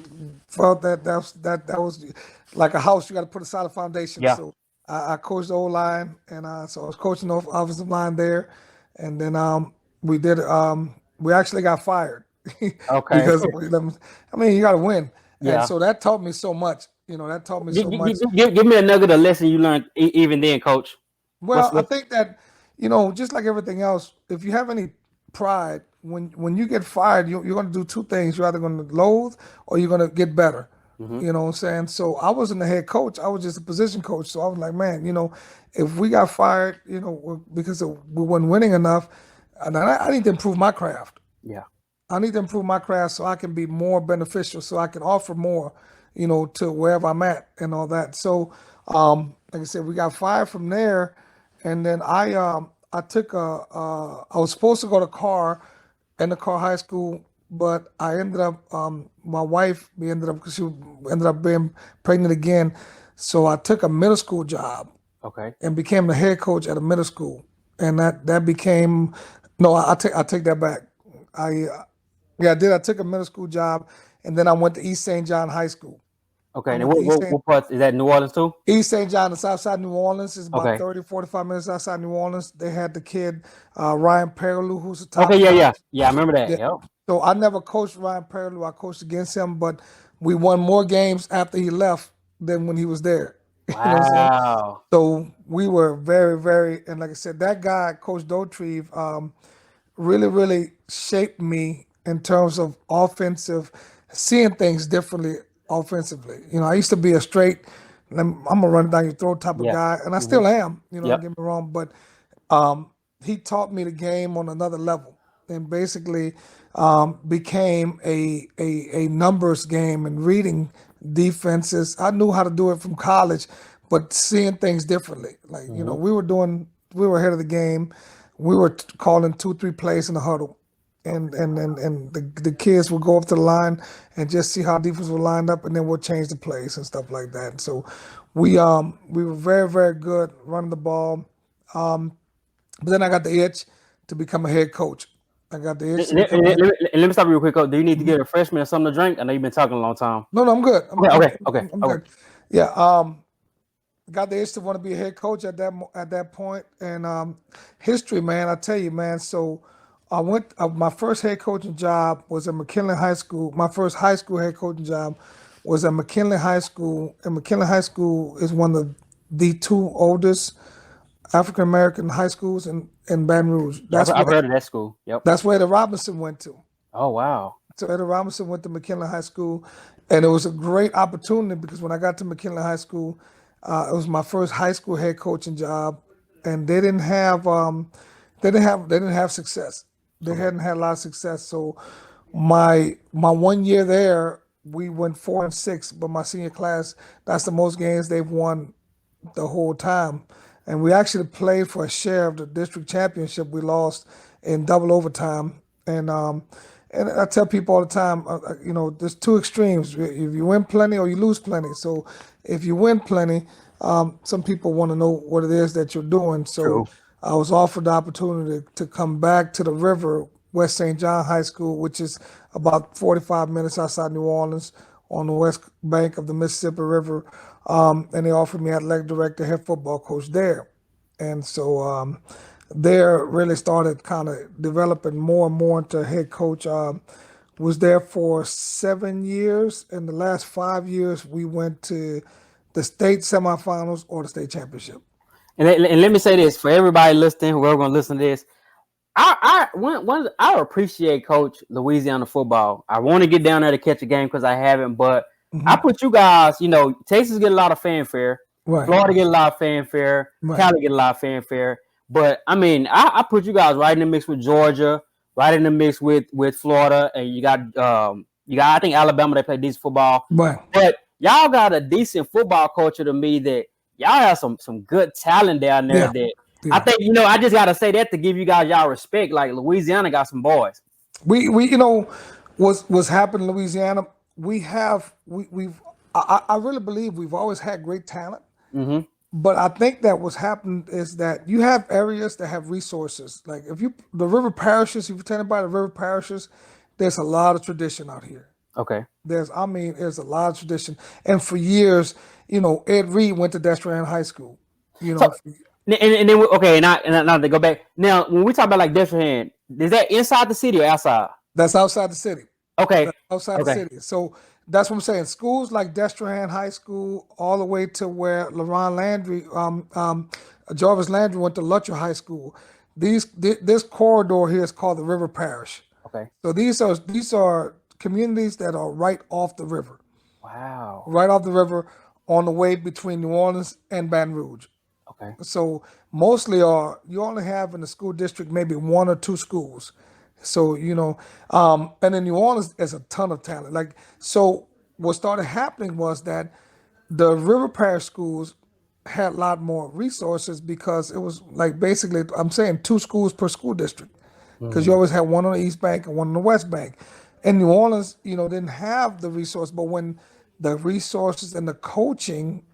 felt that was like a house. You got to put a solid foundation. Yeah. So I coached the O-line, and so I was coaching the offensive line there, and then we actually got fired. Okay. Because I mean, you got to win. Yeah. And so that taught me so much. You know, that taught me so much. Give me a nugget of lesson you learned even then, Coach. Well, I think that, you know, just like everything else, if you have any pride, when you get fired, you're going to do two things. You're either going to loathe or you're going to get better. You know what I'm saying? So I wasn't the head coach. I was just a position coach. So I was like, man, you know, if we got fired, you know, because we weren't winning enough, and I need to improve my craft. Yeah. I need to improve my craft so I can be more beneficial, so I can offer more, you know, to wherever I'm at and all that. So, like I said, we got fired from there, and then I took I was supposed to go to Carr High School, but I ended up my wife because she ended up being pregnant again, so I took a middle school job. Okay. And became the head coach at a middle school, and that became I take that back. I did. I took a middle school job, and then I went to East St. John High School. Okay, and what part is that? New Orleans too? East St. John, it's outside New Orleans. It's about 30, 45 minutes outside New Orleans. They had the kid, Ryan Perilou, who's the top. Okay, yeah, I remember that. Yeah. Yep. So I never coached Ryan Perilou. I coached against him, but we won more games after he left than when he was there. Wow. You know what I'm saying? So we were very, very, and like I said, that guy, Coach Dautrieve, really, really shaped me in terms of seeing things differently offensively. You know, I used to be a straight, I'm gonna run it down your throat type of guy, and I still am. You know, don't get me wrong, but he taught me the game on another level, and basically became a numbers game and reading defenses. I knew how to do it from college, but seeing things differently. Like you know, we were ahead of the game. We were calling 2-3 plays in the huddle. And the kids would go up to the line and just see how defense were lined up, and then we'll change the plays and stuff like that. And so we were very, very good running the ball. But then I got the itch to become a head coach. I got the itch. Let me stop you real quick. Do you need to get a freshman or something to drink? I know you've been talking a long time. No, I'm good. Okay. I'm good. Yeah. Got the itch to want to be a head coach at that point. And history, man, I tell you, man. So I went. My first head coaching job was at McKinley High School. My first high school head coaching job was at McKinley High School, and McKinley High School is one of the two oldest African American high schools in Baton Rouge. I've heard of that school. Yep. That's where the Robinson went to. Oh wow. So Eddie Robinson went to McKinley High School, and it was a great opportunity because when I got to McKinley High School, it was my first high school head coaching job, and they didn't have success. They Okay. hadn't had a lot of success. So my 1 year there, we went 4-6, but my senior class, that's the most games they've won the whole time. And we actually played for a share of the district championship. We lost in double overtime. And I tell people all the time, there's two extremes. If you win plenty or you lose plenty. So if you win plenty, some people want to know what it is that you're doing. So True. I was offered the opportunity to come back to the river, West St. John High School, which is about 45 minutes outside New Orleans on the west bank of the Mississippi River. And they offered me athletic director, head football coach there. And so there really started kind of developing more and more into head coach. Was there for 7 years. In the last 5 years, we went to the state semifinals or the state championship. And let me say this for everybody listening, whoever gonna listen to this. I appreciate Coach Louisiana football. I want to get down there to catch a game because I haven't, but I put you guys, Texas get a lot of fanfare, Right, Florida get a lot of fanfare, right, Cali get a lot of fanfare. But I mean, I put you guys right in the mix with Georgia, right in the mix with Florida, and you got I think Alabama, they play decent football. right. But y'all got a decent football culture to me that y'all have some good talent down there Yeah, that I yeah. think, I just gotta say that to give you guys y'all respect. Like Louisiana got some boys. We what's happened in Louisiana. I really believe we've always had great talent. Mm-hmm. But I think that what's happened is that you have areas that have resources. Like the river parishes, if you tell anybody the river parishes, there's a lot of tradition out here. Okay. There's a lot of tradition. And for years, Ed Reed went to Destrehan High School. So and then okay, and now to go back. Now when we talk about like Destrehan, is that inside the city or outside? That's outside the city. Okay. That's outside the Okay. city. So that's what I'm saying. Schools like Destrehan High School, all the way to where LaRon Landry, Jarvis Landry went to Lutcher High School. This corridor here is called the River Parish. Okay. So these are communities that are right off the river, Wow. right off the river on the way between New Orleans and Baton Rouge. Okay. So mostly you only have in the school district maybe one or two schools. So, and in New Orleans, there's a ton of talent. So what started happening was that the River Parish schools had a lot more resources because it was like basically, I'm saying 2 schools per school district because you always had one on the East Bank and one on the West Bank. And New Orleans, didn't have the resource, but when the resources and the coaching,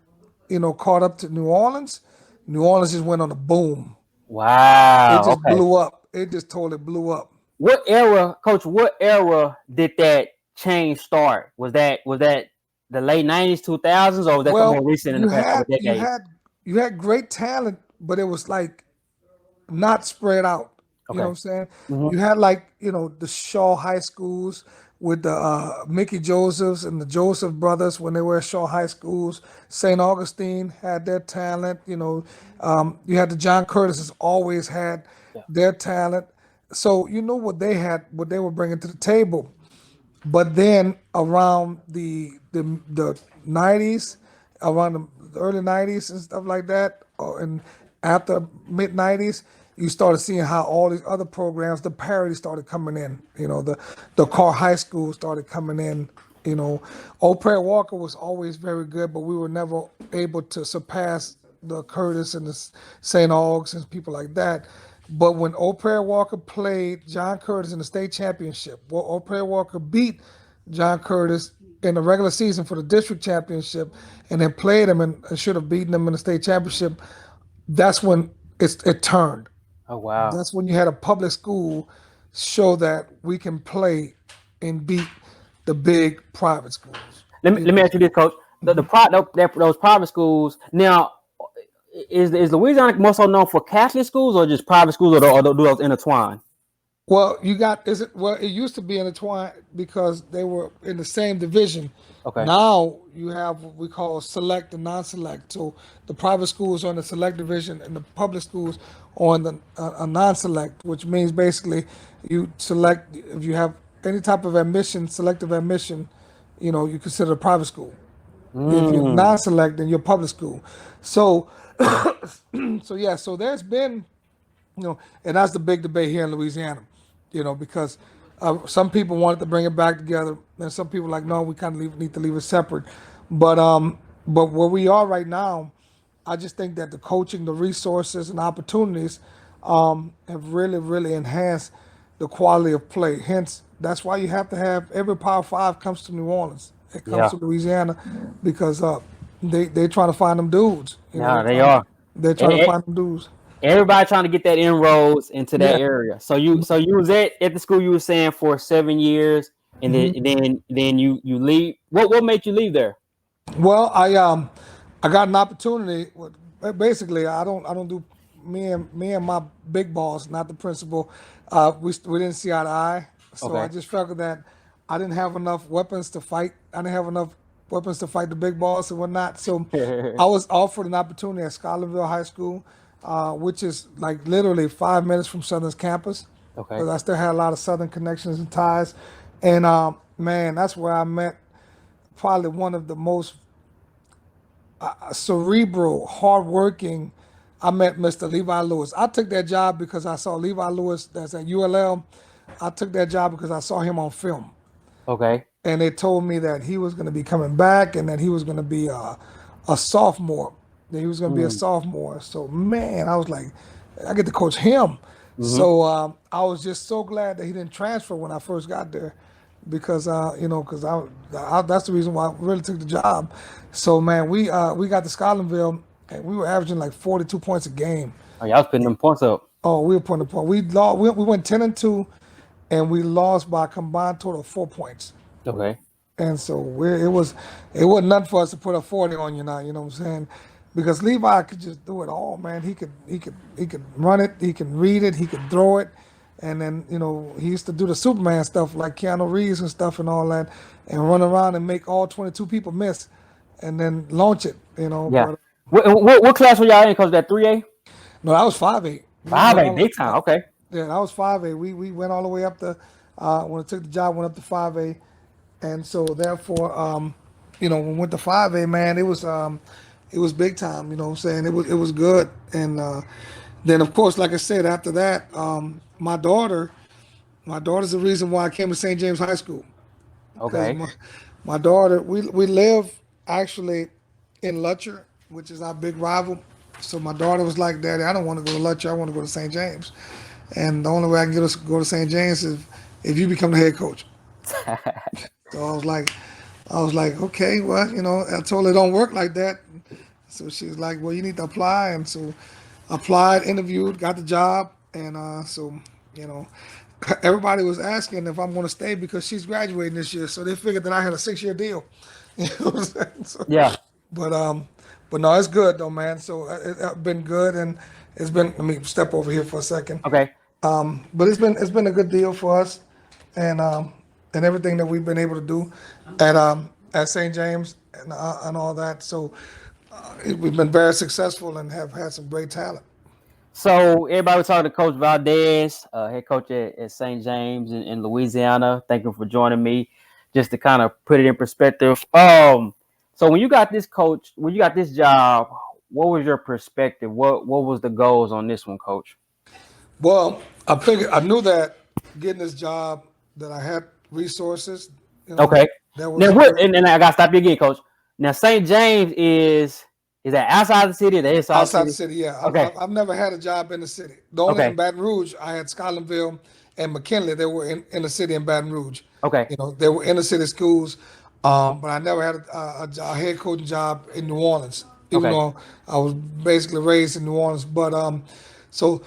caught up to New Orleans just went on a boom. It Wow. just Okay. blew up. It just totally blew up. What era, Coach? What era did that change start? Was that the late 90s, 2000s, or was that more recent in the past couple decades? You had great talent, but it was like not spread out. You know what I'm saying? Mhm. You had the Shaw High Schools with the Mickey Josephs and the Joseph brothers when they were at Shaw High Schools. St. Augustine had their talent. You had the John Curtis's always had their talent. So what they had, what they were bringing to the table. But then around the 90s, around the early 90s and stuff like that, and after mid 90s, you started seeing how all these other programs, the parity started coming in. The Carr High School started coming in. Old Prairie Walker was always very good, but we were never able to surpass the Curtis and the St. Augs and people like that. But when Old Prairie Walker played John Curtis in the state championship, well, Old Prairie Walker beat John Curtis in the regular season for the district championship and then played him and should have beaten him in the state championship, that's when it turned. Oh wow. That's when you had a public school show that we can play and beat the big private schools. Let me ask you this, Coach. Those private schools now. Is Louisiana more so known for Catholic schools or just private schools, or do those intertwine? Well, it used to be intertwined because they were in the same division. Okay. Now you have what we call select and non-select. So the private schools are in the select division and the public schools are on the non-select, which means basically you select if you have any type of admission, selective admission, you consider a private school. If you're Mm. non-select, then you're public school. So, so there's been, and that's the big debate here in Louisiana, because some people wanted to bring it back together, and some people like, no, we kind of need to leave it separate. But where we are right now, I just think that the coaching, the resources, and opportunities have really, really enhanced the quality of play. Hence, that's why you have to have every Power Five comes to New Orleans. It comes Yeah. to Louisiana because they trying to find them dudes. Yeah, they are. They're And trying to find them dudes. everybody trying to get that inroads into that Yeah. area. So you was at the school you were saying for 7 years, and then you leave. What made you leave there? Well, I got an opportunity. Basically, I don't do me and my big boss, not the principal. We didn't see eye to eye, so Okay. I just felt that I didn't have enough weapons to fight. I didn't have enough weapons to fight the big boss and whatnot. So I was offered an opportunity at Scholarville High School, which is like literally 5 minutes from Southern's campus. Okay. Because I still had a lot of Southern connections and ties, and man, that's where I met probably one of the most cerebral, hardworking. I met Mr. Levi Lewis. I took that job because I saw Levi Lewis that's at ULL. I took that job because I saw him on film. Okay. And they told me that he was going to be coming back and that he was going to be a sophomore. That he was going to be a sophomore. So, man, I was like, I get to coach him. So I was just so glad that he didn't transfer when I first got there, because because I that's the reason why I really took the job. So man, we got to Scotlandville and we were averaging like 42 points a game. Oh, y'all was putting them points up. Oh, we were putting the point. We lost. We went 10-2, and we lost by a combined total of 4 points. Okay. And so it wasn't nothing for us to put a 40 on you now. You know what I'm saying? Because Levi could just do it all, man. He could run it, he can read it, he could throw it, and then he used to do the Superman stuff like Keanu Reeves and stuff and all that, and run around and make all 22 people miss, and then launch it. Yeah. But, What class were y'all in? Cause that 3A. no, that was 5A. 5A, big time. Okay. Yeah, that was 5A. We went all the way up to when I took the job, went up to 5A, and so therefore, when we went to 5A, man, it was big time. You know what I'm saying? It was good, and then of course, like I said, after that, my daughter's the reason why I came to St. James High School. Okay. My daughter, we live actually in Lutcher, which is our big rival. So my daughter was like, "Daddy, I don't want to go to Lutcher. I want to go to St. James." And the only way I can get us to go to St. James is if you become the head coach. So I was like, okay, well, I told her it don't work like that. So she was like, well, you need to apply. And so applied, interviewed, got the job. And so everybody was asking if I'm going to stay because she's graduating this year. So they figured that I had a 6-year deal. You know what I'm saying? So, Yeah. But no, it's good though, man. So it's been good, and it's been. Let me step over here for a second. Okay. But it's been a good deal for us, and everything that we've been able to do at St. James and all that. So we've been very successful and have had some great talent. So everybody was talking to Coach Valdez, head coach at St. James in Louisiana. Thank you for joining me. Just to kind of put it in perspective. So when you got this job, what was your perspective? What was the goals on this one, Coach? Well, I knew that getting this job that I had resources. Okay. That was Now and I gotta stop you again, Coach. Now St. James is that outside the city? Outside the city, yeah. Okay. I've never had a job in the city. The only in Baton Rouge, I had Scotlandville and McKinley. They were in the city in Baton Rouge. Okay. They were inner city schools, but I never had a head coaching job in New Orleans, even though I was basically raised in New Orleans. But so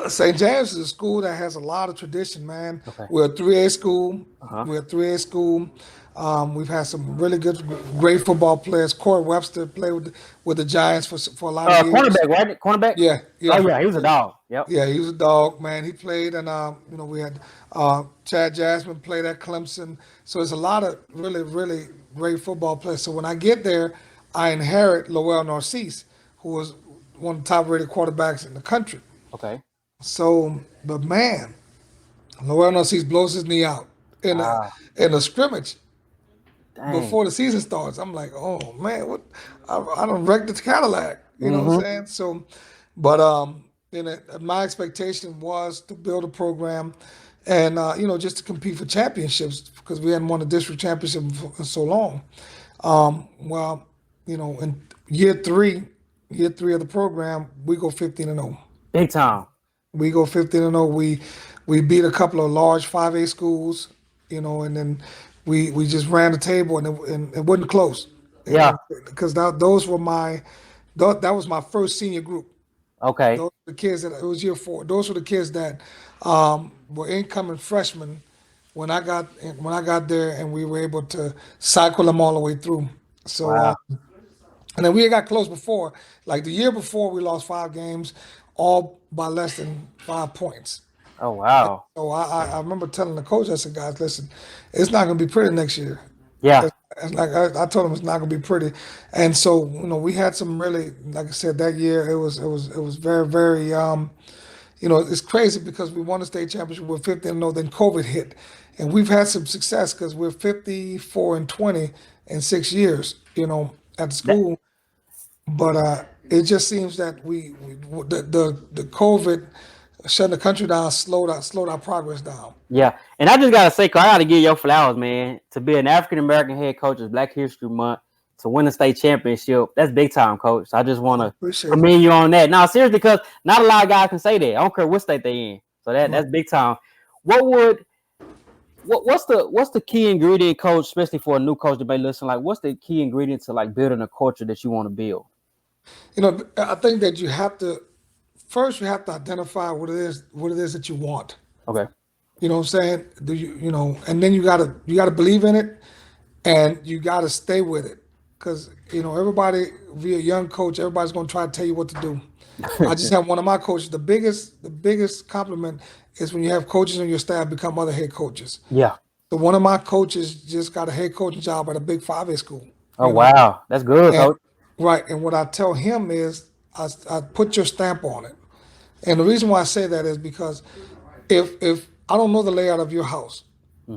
St. James is a school that has a lot of tradition, man. Okay. We're a 3A school. We're a 3A school. We've had some really great football players. Corey Webster played with the Giants for a lot of years. Cornerback, right? Cornerback? Yeah. Oh, yeah, he was a dog. Yep. Yeah, he was a dog, man. He played, and we had Chad Jasmine played at Clemson. So there's a lot of really, really great football players. So when I get there, I inherit Lowell Narcisse, who was one of the top-rated quarterbacks in the country. Okay. So, but man, Lowell Narcisse blows his knee out. in a scrimmage Dang. before the season starts. I'm like, oh man, what? I don't wreck the Cadillac. You know what I'm Mm-hmm. saying? So, but my expectation was to build a program, and just to compete for championships because we hadn't won a district championship for so long. Well, in year three of the program, we go 15-0. Big time. We go 15-0. We beat a couple of large 5A schools, and then we just ran the table, and it wasn't close, Yeah. because those were that was my first senior group. Okay. Those were the kids that it was year four. Those were the kids that were incoming freshmen when I got there, and we were able to cycle them all the way through. So, Wow. and then we got close before, like the year before, we lost 5 games, all by less than 5 points. Oh wow. So I remember telling the coach, I said, guys, listen, it's not going to be pretty next year. Yeah. It's like I told him, it's not going to be pretty. And so we had some really, like I said, that year it was very, very it's crazy because we won the state championship with 50-0, then COVID hit, and we've had some success because we're 54-20 in 6 years, at the That, school. But it just seems that the COVID shutting the country down slowed our progress down. yeah. And I just gotta say, 'cause I gotta give your flowers, man. To be an African American head coach is Black History Month. To win the state championship, that's big time, coach. So I just want to Appreciate it. commend you on that. Now, seriously, because not a lot of guys can say that. I don't care what state they in. So that's big time. What's the key ingredient, coach, especially for a new coach that may listen? Like, what's the key ingredient to like building a culture that you want to build? I think that you have to identify what it is that you want. Okay. You know what I'm saying? Do and then you gotta believe in it, and you gotta stay with it, because everybody, be a young coach, everybody's gonna try to tell you what to do. I just have one of my coaches. The biggest compliment is when you have coaches on your staff become other head coaches. Yeah. So one of my coaches just got a head coaching job at a big 5A school. Oh wow, that's good, coach. Right, and what I tell him is, I put your stamp on it. And the reason why I say that is because if I don't know the layout of your house,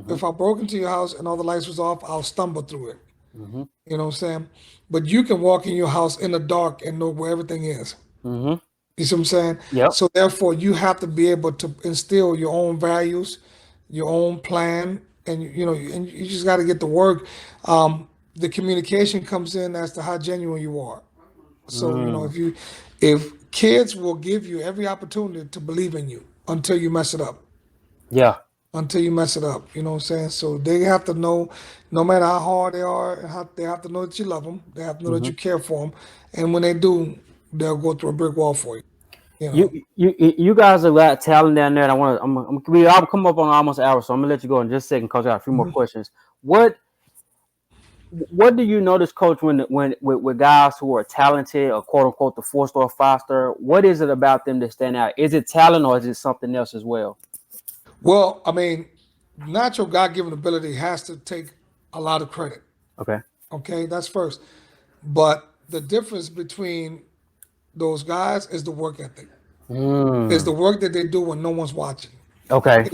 if I broke into your house and all the lights was off, I'll stumble through it. Mm-hmm. You know what I'm saying? But you can walk in your house in the dark and know where everything is. Mm-hmm. You see what I'm saying? Yep. So therefore, you have to be able to instill your own values, your own plan, and you just got to get to work. The communication comes in as to how genuine you are. So if kids will give you every opportunity to believe in you until you mess it up. Yeah. Until you mess it up, you know what I'm saying? So they have to know, no matter how hard they are, they have to know that you love them. They have to know that you care for them, and when they do, they'll go through a brick wall for you. You guys have got talent down there. And I'll come up on almost an hour, so I'm gonna let you go in just a second, coach. I got a few more questions. What do you notice, coach, when with guys who are talented or quote unquote the 4-star, 5-star? What is it about them that stand out? Is it talent or is it something else as well? Well, I mean, natural God-given ability has to take a lot of credit. Okay, that's first. But the difference between those guys is the work ethic. It's the work that they do when no one's watching. Okay.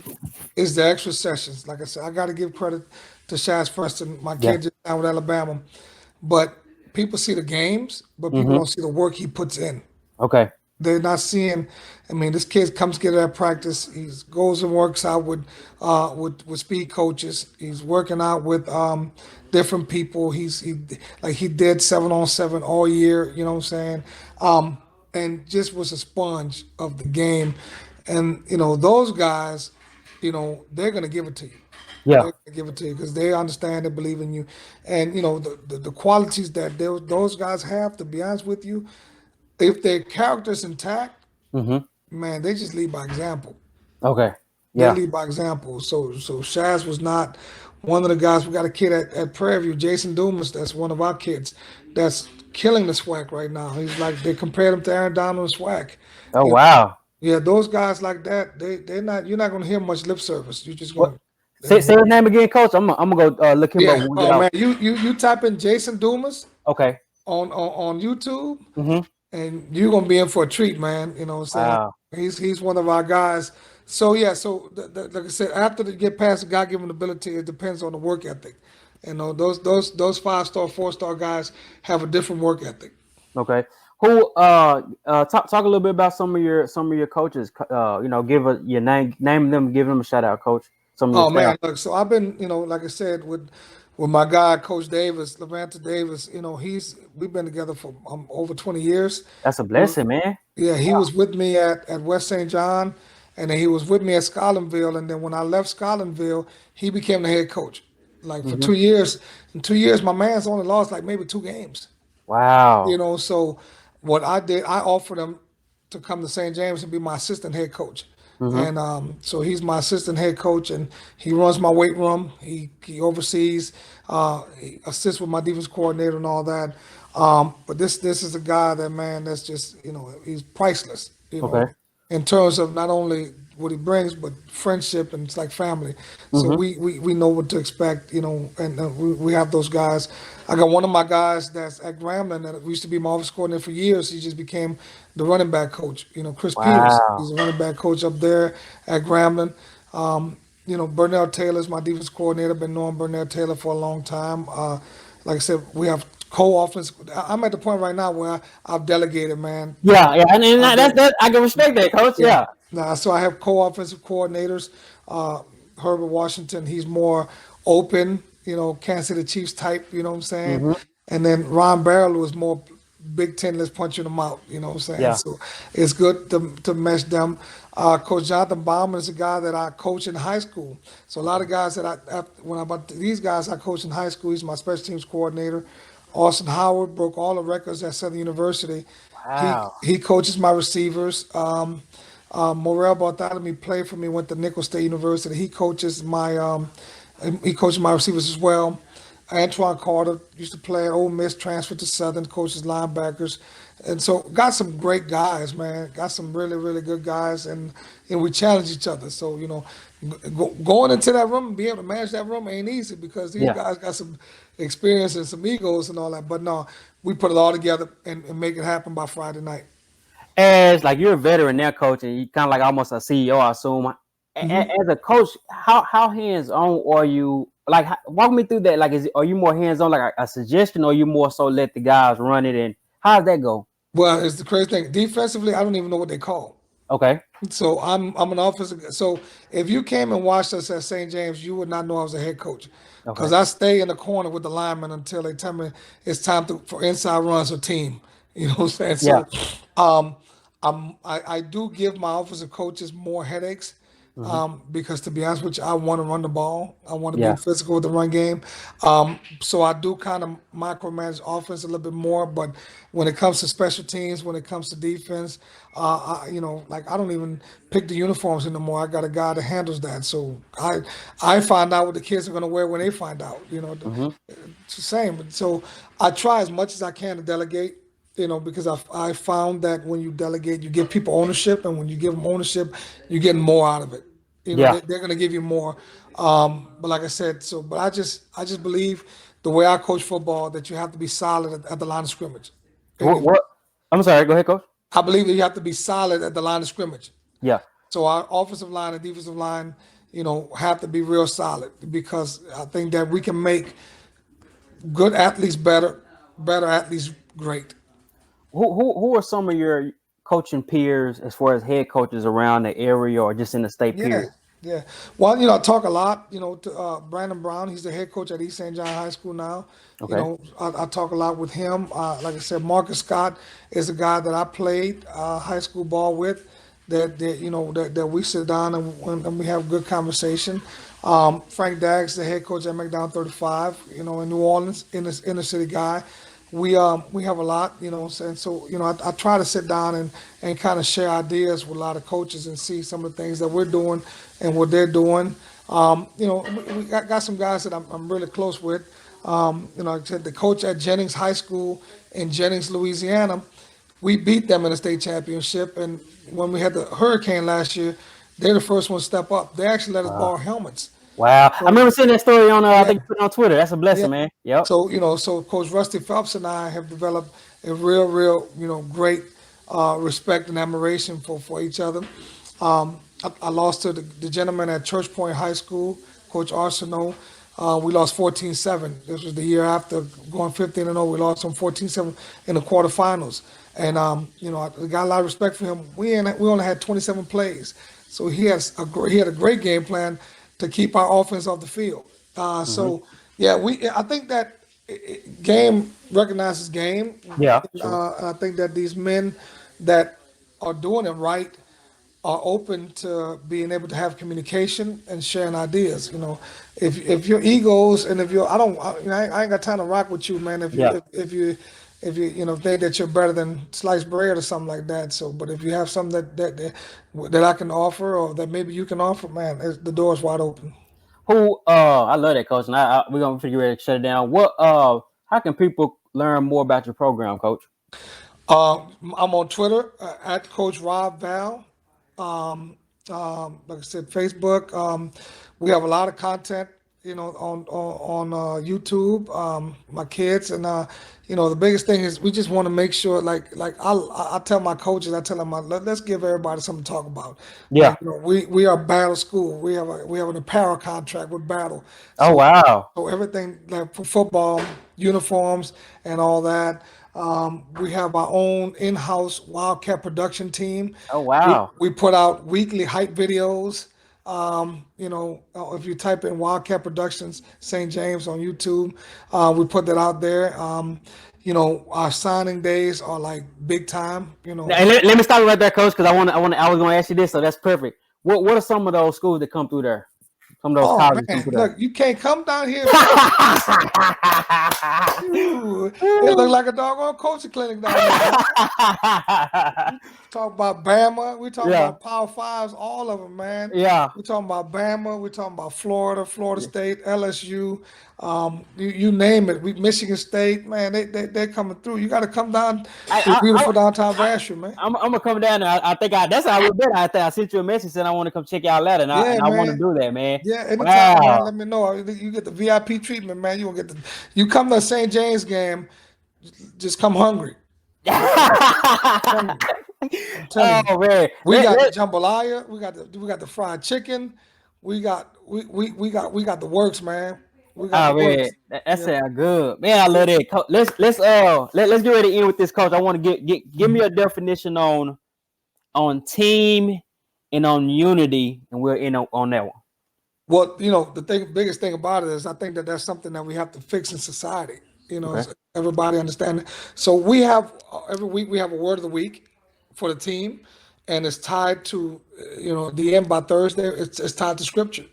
It's the extra sessions. Like I said, I got to give credit to Shaz Preston, my kid just down with Alabama. But people see the games, but people don't see the work he puts in. Okay. They're not seeing. I mean, this kid comes get at practice. He goes and works out with speed coaches. He's working out with different people. He did 7-on-7 all year. You know what I'm saying? And just was a sponge of the game. And those guys, they're gonna give it to you. Yeah. They're gonna give it to you because they understand, they believe in you, and the qualities that those guys have. To be honest with you, if their character's intact, man, they just lead by example. Okay. They Yeah. lead by example. So Shaz was not one of the guys. We got a kid at Prairie View, Jason Dumas. That's one of our kids. That's killing the SWAC right now. He's like, they compared him to Aaron Donald and SWAC. Oh wow. Yeah, those guys like that, they're not. You're not going to hear much lip service. You're just going. Say his name again, coach. I'm gonna go look him up. Oh man, you type in Jason Dumas. Okay. On YouTube, and you're gonna be in for a treat, man. You know what I'm saying? Wow. He's one of our guys So yeah, so like I said, after they get past the God-given ability, it depends on the work ethic. Those 5-star, 4-star guys have a different work ethic. Okay. Who talk a little bit about some of your coaches. Give your name them, give them a shout out, coach. Some of your Oh staff. man, look, so I've been, like I said, with my guy, Coach Davis, Levanta Davis. We've been together for over 20 years. That's a blessing, man. Yeah, he was with me at West St. John, and then he was with me at Scotlandville. And then when I left Scotlandville, he became the head coach. Like for Hmm. 2 years, in 2 years, my man's only lost like maybe 2 games. Wow. So what I did, I offered him to come to St. James and be my assistant head coach. Hmm. And so he's my assistant head coach, and he runs my weight room. He oversees, he assists with my defense coordinator and all that. But this is a guy that, man, that's just, he's priceless. Okay. In terms of not only what he brings, but friendship, and it's like family. So Hmm. we know what to expect, and we have those guys. I got one of my guys that's at Grambling that used to be my office coordinator for years. He just became the running back coach. Chris Peters, Wow. he's a running back coach up there at Grambling. Burnell Taylor's my defense coordinator. Been knowing Burnell Taylor for a long time. Like I said, we have co-offense. I'm at the point right now where I've delegated, man. Yeah, and I've that I can respect that, coach. yeah. Yeah. Nah, so I have co-offensive coordinators. Herbert Washington, he's more open, Kansas City Chiefs type, you know what I'm saying? Hmm. And then Ron Barrel was more Big Ten, let's punch you in the mouth, you know what I'm saying? Yeah. So it's good to mesh them. Coach Jonathan Bauman is a guy that I coach in high school. So a lot of guys that these guys I coach in high school, he's my special teams coordinator. Austin Howard broke all the records at Southern University. He Wow. he coaches my receivers. Morel Bartholomew played for me, went to Nicholls State University. He coaches my receivers as well. Antoine Carter used to play at Ole Miss, transferred to Southern, coaches linebackers. And so got some great guys, man. Got some really, really good guys, and we challenge each other. So, going into that room and being able to manage that room ain't easy because these Yeah. guys got some experience and some egos and all that. But no, we put it all together and make it happen by Friday night. As like you're a veteran now, coach, and you kind of like almost a CEO, I assume. As a coach, how hands on are you? Like, walk me through that. Like, are you more hands on, like a suggestion, or you more so let the guys run it? And how does that go? Well, it's the crazy thing. Defensively, I don't even know what they call. Okay. So I'm an offensive. So if you came and watched us at St. James, you would not know I was a head coach because Okay. I stay in the corner with the linemen until they tell me it's time for inside runs or team. You know what I'm saying? Yeah. So I do give my offensive coaches more headaches Hmm. because to be honest with you, I want to run the ball. I want to be Yeah. physical with the run game. So I do kind of micromanage offense a little bit more. But when it comes to special teams, when it comes to defense, like I don't even pick the uniforms anymore. I got a guy that handles that. So I find out what the kids are going to wear when they find out. Hmm. It's the same. So I try as much as I can to delegate. Because I found that when you delegate, you give people ownership, and when you give them ownership, you're getting more out of it. Yeah. They're going to give you more. But like I said, but I just believe the way I coach football that you have to be solid at the line of scrimmage. And What? I'm sorry. Go ahead, coach. I believe that you have to be solid at the line of scrimmage. Yeah. So our offensive line and defensive line, have to be real solid because I think that we can make good athletes better athletes great. Who are some of your coaching peers as far as head coaches around the area or just in the state Yeah, period? yeah. Well, I talk a lot, to Brandon Brown. He's the head coach at East St. John High School now. Okay. I talk a lot with him. Like I said, Marcus Scott is a guy that I played high school ball with. That we sit down and we have good conversation. Frank Daggs, the head coach at McDonald 35, in New Orleans, inner city guy. We have a lot, and so I try to sit down and kind of share ideas with a lot of coaches and see some of the things that we're doing and what they're doing. We got some guys that I'm really close with. Like I said, the coach at Jennings High School in Jennings, Louisiana, we beat them in the state championship. And when we had the hurricane last year, they're the first one to step up. They actually let us borrow helmets. Wow. I remember seeing that story on I Yeah. think you put it on Twitter. That's a blessing, Yeah. man. Yep. So Coach Rusty Phelps and I have developed a real, great respect and admiration for each other. I lost to the gentleman at Church Point High School, Coach Arsenault. We lost 14-7. This was the year after going 15-0. We lost him 14-7 in the quarterfinals. And I got a lot of respect for him. We only had 27 plays, so he had a great game plan to keep our offense off the field. Mm-hmm. So yeah, I think that game recognizes game. Yeah, true. I think that these men that are doing it right are open to being able to have communication and sharing ideas. If your egos and if you're, I ain't got time to rock with you, man. Yeah. If you think that you're better than sliced bread or something like that. So, but if you have something that I can offer or that maybe you can offer, man, the door is wide open. I love that, coach, and we're gonna figure out to shut it down. How can people learn more about your program, coach? I'm on Twitter at Coach Rob Val. Like I said, Facebook. We have a lot of content, on YouTube. My kids and the biggest thing is we just want to make sure, like I tell my coaches, I tell them, let's give everybody something to talk about. Yeah. We are Battle School. We have an apparel contract with Battle. Oh wow. So everything like for football, uniforms, and all that. We have our own in-house Wildcat production team. Oh wow. We put out weekly hype videos. If you type in Wildcat Productions St. James on YouTube, we put that out there. Our signing days are like big time. Now, let me stop you right there, coach, because I was going to ask you this, so that's perfect. What are some of those schools that come through there? Some of those colleges come through there. Look, you can't come down here. It looks like a doggone coaching clinic down there. Talk about Bama. We talking about Power Fives, all of them, man. Yeah. We talking about Bama. We talking about Florida State, LSU. You name it. Michigan State, man. They coming through. You got to come down to beautiful downtown Vacherie, man. I'm gonna come down there. I think that's how we did. I sent you a message saying I want to come check y'all later, and I want to do that, man. Yeah, anytime, man, let me know. You get the VIP treatment, man. You come to a St. James game, just come hungry. I'm telling you. Man. We got the jambalaya. We got the fried chicken. We got the works, man. We got the works. That sounds good, man. I love that. Let's get ready to end with this, coach. I want to give me a definition on team and on unity, and we're in on that one. Well, the biggest thing about it is I think that that's something that we have to fix in society. Okay. Everybody understand it. So we have every week we have a word of the week for the team, and it's tied to the end by Thursday. It's tied to scripture,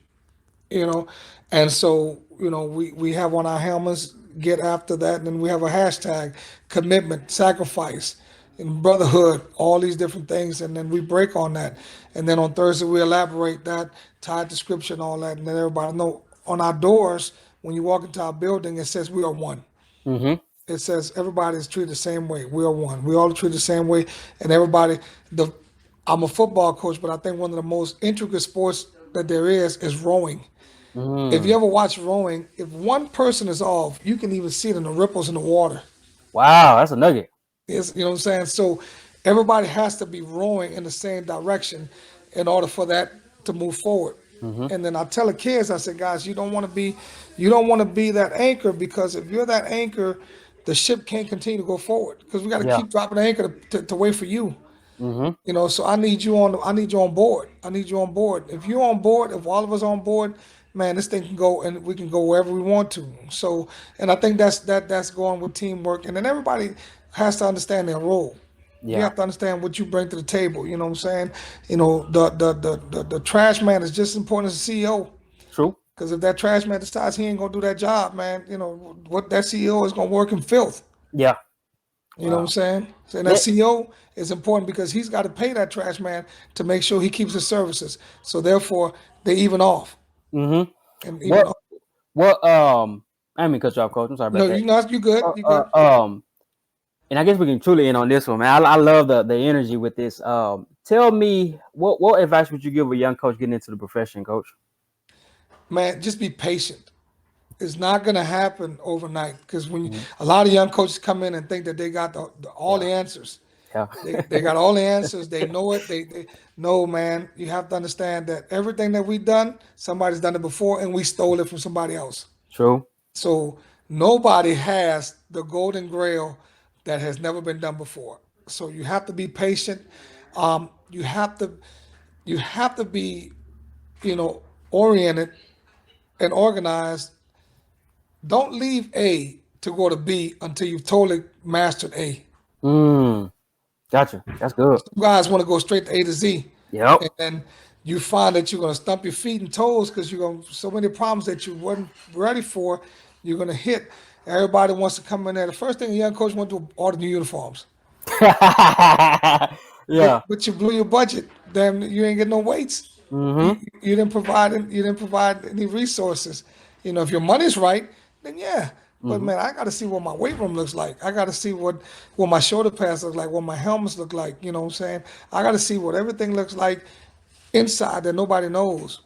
and so we have on our helmets, get after that, and then we have a hashtag, commitment, sacrifice, and brotherhood, all these different things, and then we break on that, and then on Thursday we elaborate that, tied to scripture and all that, and then everybody know on our doors when you walk into our building it says we are one. Mm-hmm. It says everybody is treated the same way. We are one. We all treated the same way, and everybody. I'm a football coach, but I think one of the most intricate sports that there is rowing. Mm. If you ever watch rowing, if one person is off, you can even see it in the ripples in the water. Wow, that's a nugget. You know what I'm saying? So everybody has to be rowing in the same direction in order for that to move forward. Mm-hmm. And then I tell the kids, I said, guys, you don't want to be that anchor, because if you're that anchor, the ship can't continue to go forward, because we got to keep dropping the anchor to wait for you. Mm-hmm. So I need you on board. If you're on board, if all of us are on board, man, this thing can go, and we can go wherever we want to. So, and I think that's going with teamwork, and then everybody has to understand their role. Yeah. You have to understand what you bring to the table. You know what I'm saying? The trash man is just as important as the CEO. True. Because if that trash man decides he ain't gonna do that job, man, what that CEO is gonna work in filth. Yeah. You know what I'm saying? So that CEO is important because he's got to pay that trash man to make sure he keeps his services. So therefore, they even off. Mm-hmm. And even I didn't mean cut you off, coach. I'm sorry about that. No, you good. You good. And I guess we can truly end on this one, man. I love the energy with this. Tell me, what advice would you give a young coach getting into the profession, coach? Man, just be patient. It's not going to happen overnight, because when a lot of young coaches come in and think that they got all the answers. Yeah. They got all the answers. They know it. They know, man. You have to understand that everything that we've done, somebody's done it before, and we stole it from somebody else. True. So nobody has the golden grail that has never been done before. So you have to be patient. You have to be, oriented and organized. Don't leave A to go to B until you've totally mastered A. Gotcha. That's good. You guys want to go straight to A to Z. Yep. And then you find that you're going to stump your feet and toes because you're going to so many problems that you weren't ready for. You're going to hit. Everybody wants to come in there. The first thing a young coach wants to do, order new uniforms. Yeah. But you blew your budget. Then you ain't get no weights. You didn't provide any resources. If your money's right, then yeah. But man, I got to see what my weight room looks like. I got to see what my shoulder pads look like, what my helmets look like. You know what I'm saying? I got to see what everything looks like inside that nobody knows.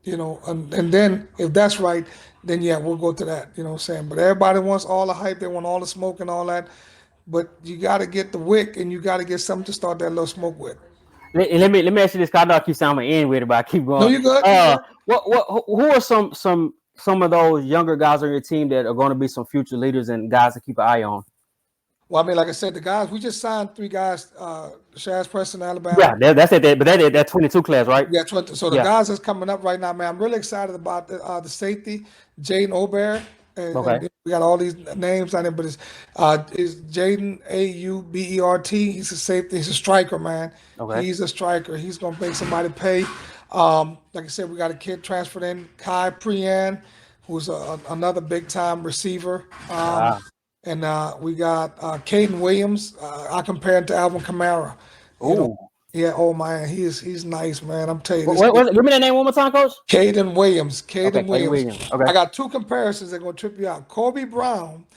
And then if that's right, then yeah, we'll go to that. You know what I'm saying? But everybody wants all the hype. They want all the smoke and all that. But you got to get the wick, and you got to get something to start that little smoke with. Let me ask you this. 'Cause I know I keep saying I'm gonna end with it, but I keep going. No, you good. Who are some of those younger guys on your team that are going to be some future leaders and guys to keep an eye on? Well, I mean, like I said, the guys, we just signed 3 guys, Shaz Preston, Alabama. Yeah, that's it. But that 22 class, right? Yeah, so the guys that's coming up right now, man, I'm really excited about the safety, Jaden Aubert. And we got all these names on it, but it's Jaden Aubert. He's a safety. He's a striker, man. Okay. He's a striker. He's going to make somebody pay. Like I said, we got a kid transferred in, Kai Prian, who's another big-time receiver. And we got Caden Williams. I compare him to Alvin Kamara. Yeah, oh man, he's nice, man. I'm telling you. Give me that name one more time, Coach. Caden Williams. Caden Williams. Okay. I got 2 comparisons that are going to trip you out. Kobe Brown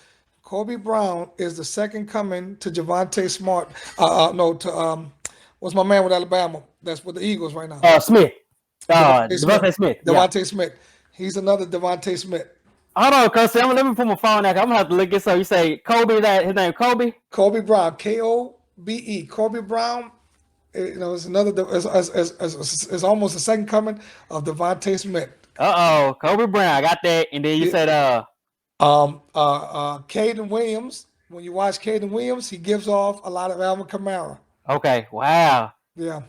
is the second coming to Javonte Smart. What's my man with Alabama? That's with the Eagles right now. Smith. Devontae Smith. Devontae Smith. He's another Devontae Smith. Hold on, Coach. Let me put my phone out. I'm gonna have to look this up. You say Kobe? That his name Kobe? Kobe Brown. Kobe. Kobe Brown. It's another. It's almost the second coming of Devontae Smith. Kobe Brown. I got that. And then you said Caden Williams. When you watch Caden Williams, he gives off a lot of Alvin Kamara. Okay. Wow. Yeah.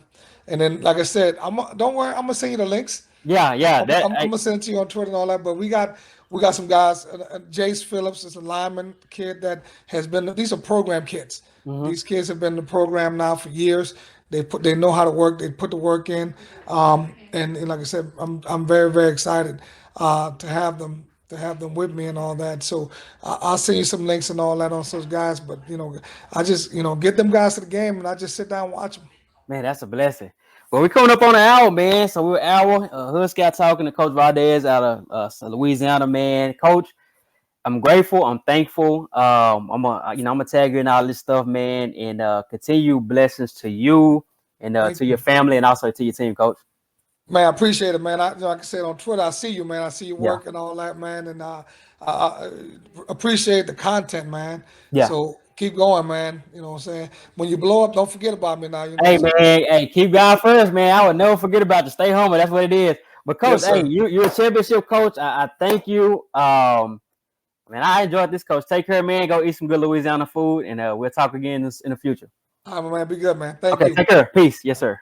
And then, like I said, don't worry. I'm gonna send you the links. Yeah. I'm gonna send it to you on Twitter and all that. But we got some guys. Jace Phillips is a lineman kid that has been. These are program kids. These kids have been in the program now for years. They know how to work. They put the work in. And like I said, I'm very, very excited to have them with me and all that. So I'll send you some links and all that on those guys. But I just get them guys to the game and I just sit down and watch them. Man, that's a blessing. Well, we're coming up on an hour, man. So we're an hour. Hood Scout talking to Coach Valdez out of Louisiana, man. Coach, I'm grateful. I'm thankful. I'm gonna tag you in all this stuff, man, and continue blessings to you and to your family and also to your team, Coach. Man, I appreciate it, man. Like I said on Twitter, I see you, man. I see your work and all that, man, and I appreciate the content, man. Yeah. So keep going, man. You know what I'm saying? When you blow up, don't forget about me now. Hey, man. Hey, keep God first, man. I would never forget about you. Stay home. That's what it is. But Coach, yes, you're a championship coach. I thank you. Man, I enjoyed this, Coach. Take care, man. Go eat some good Louisiana food, and we'll talk again in the future. All right, man. Be good, man. Thank you. Okay, take care. Peace. Yes, sir.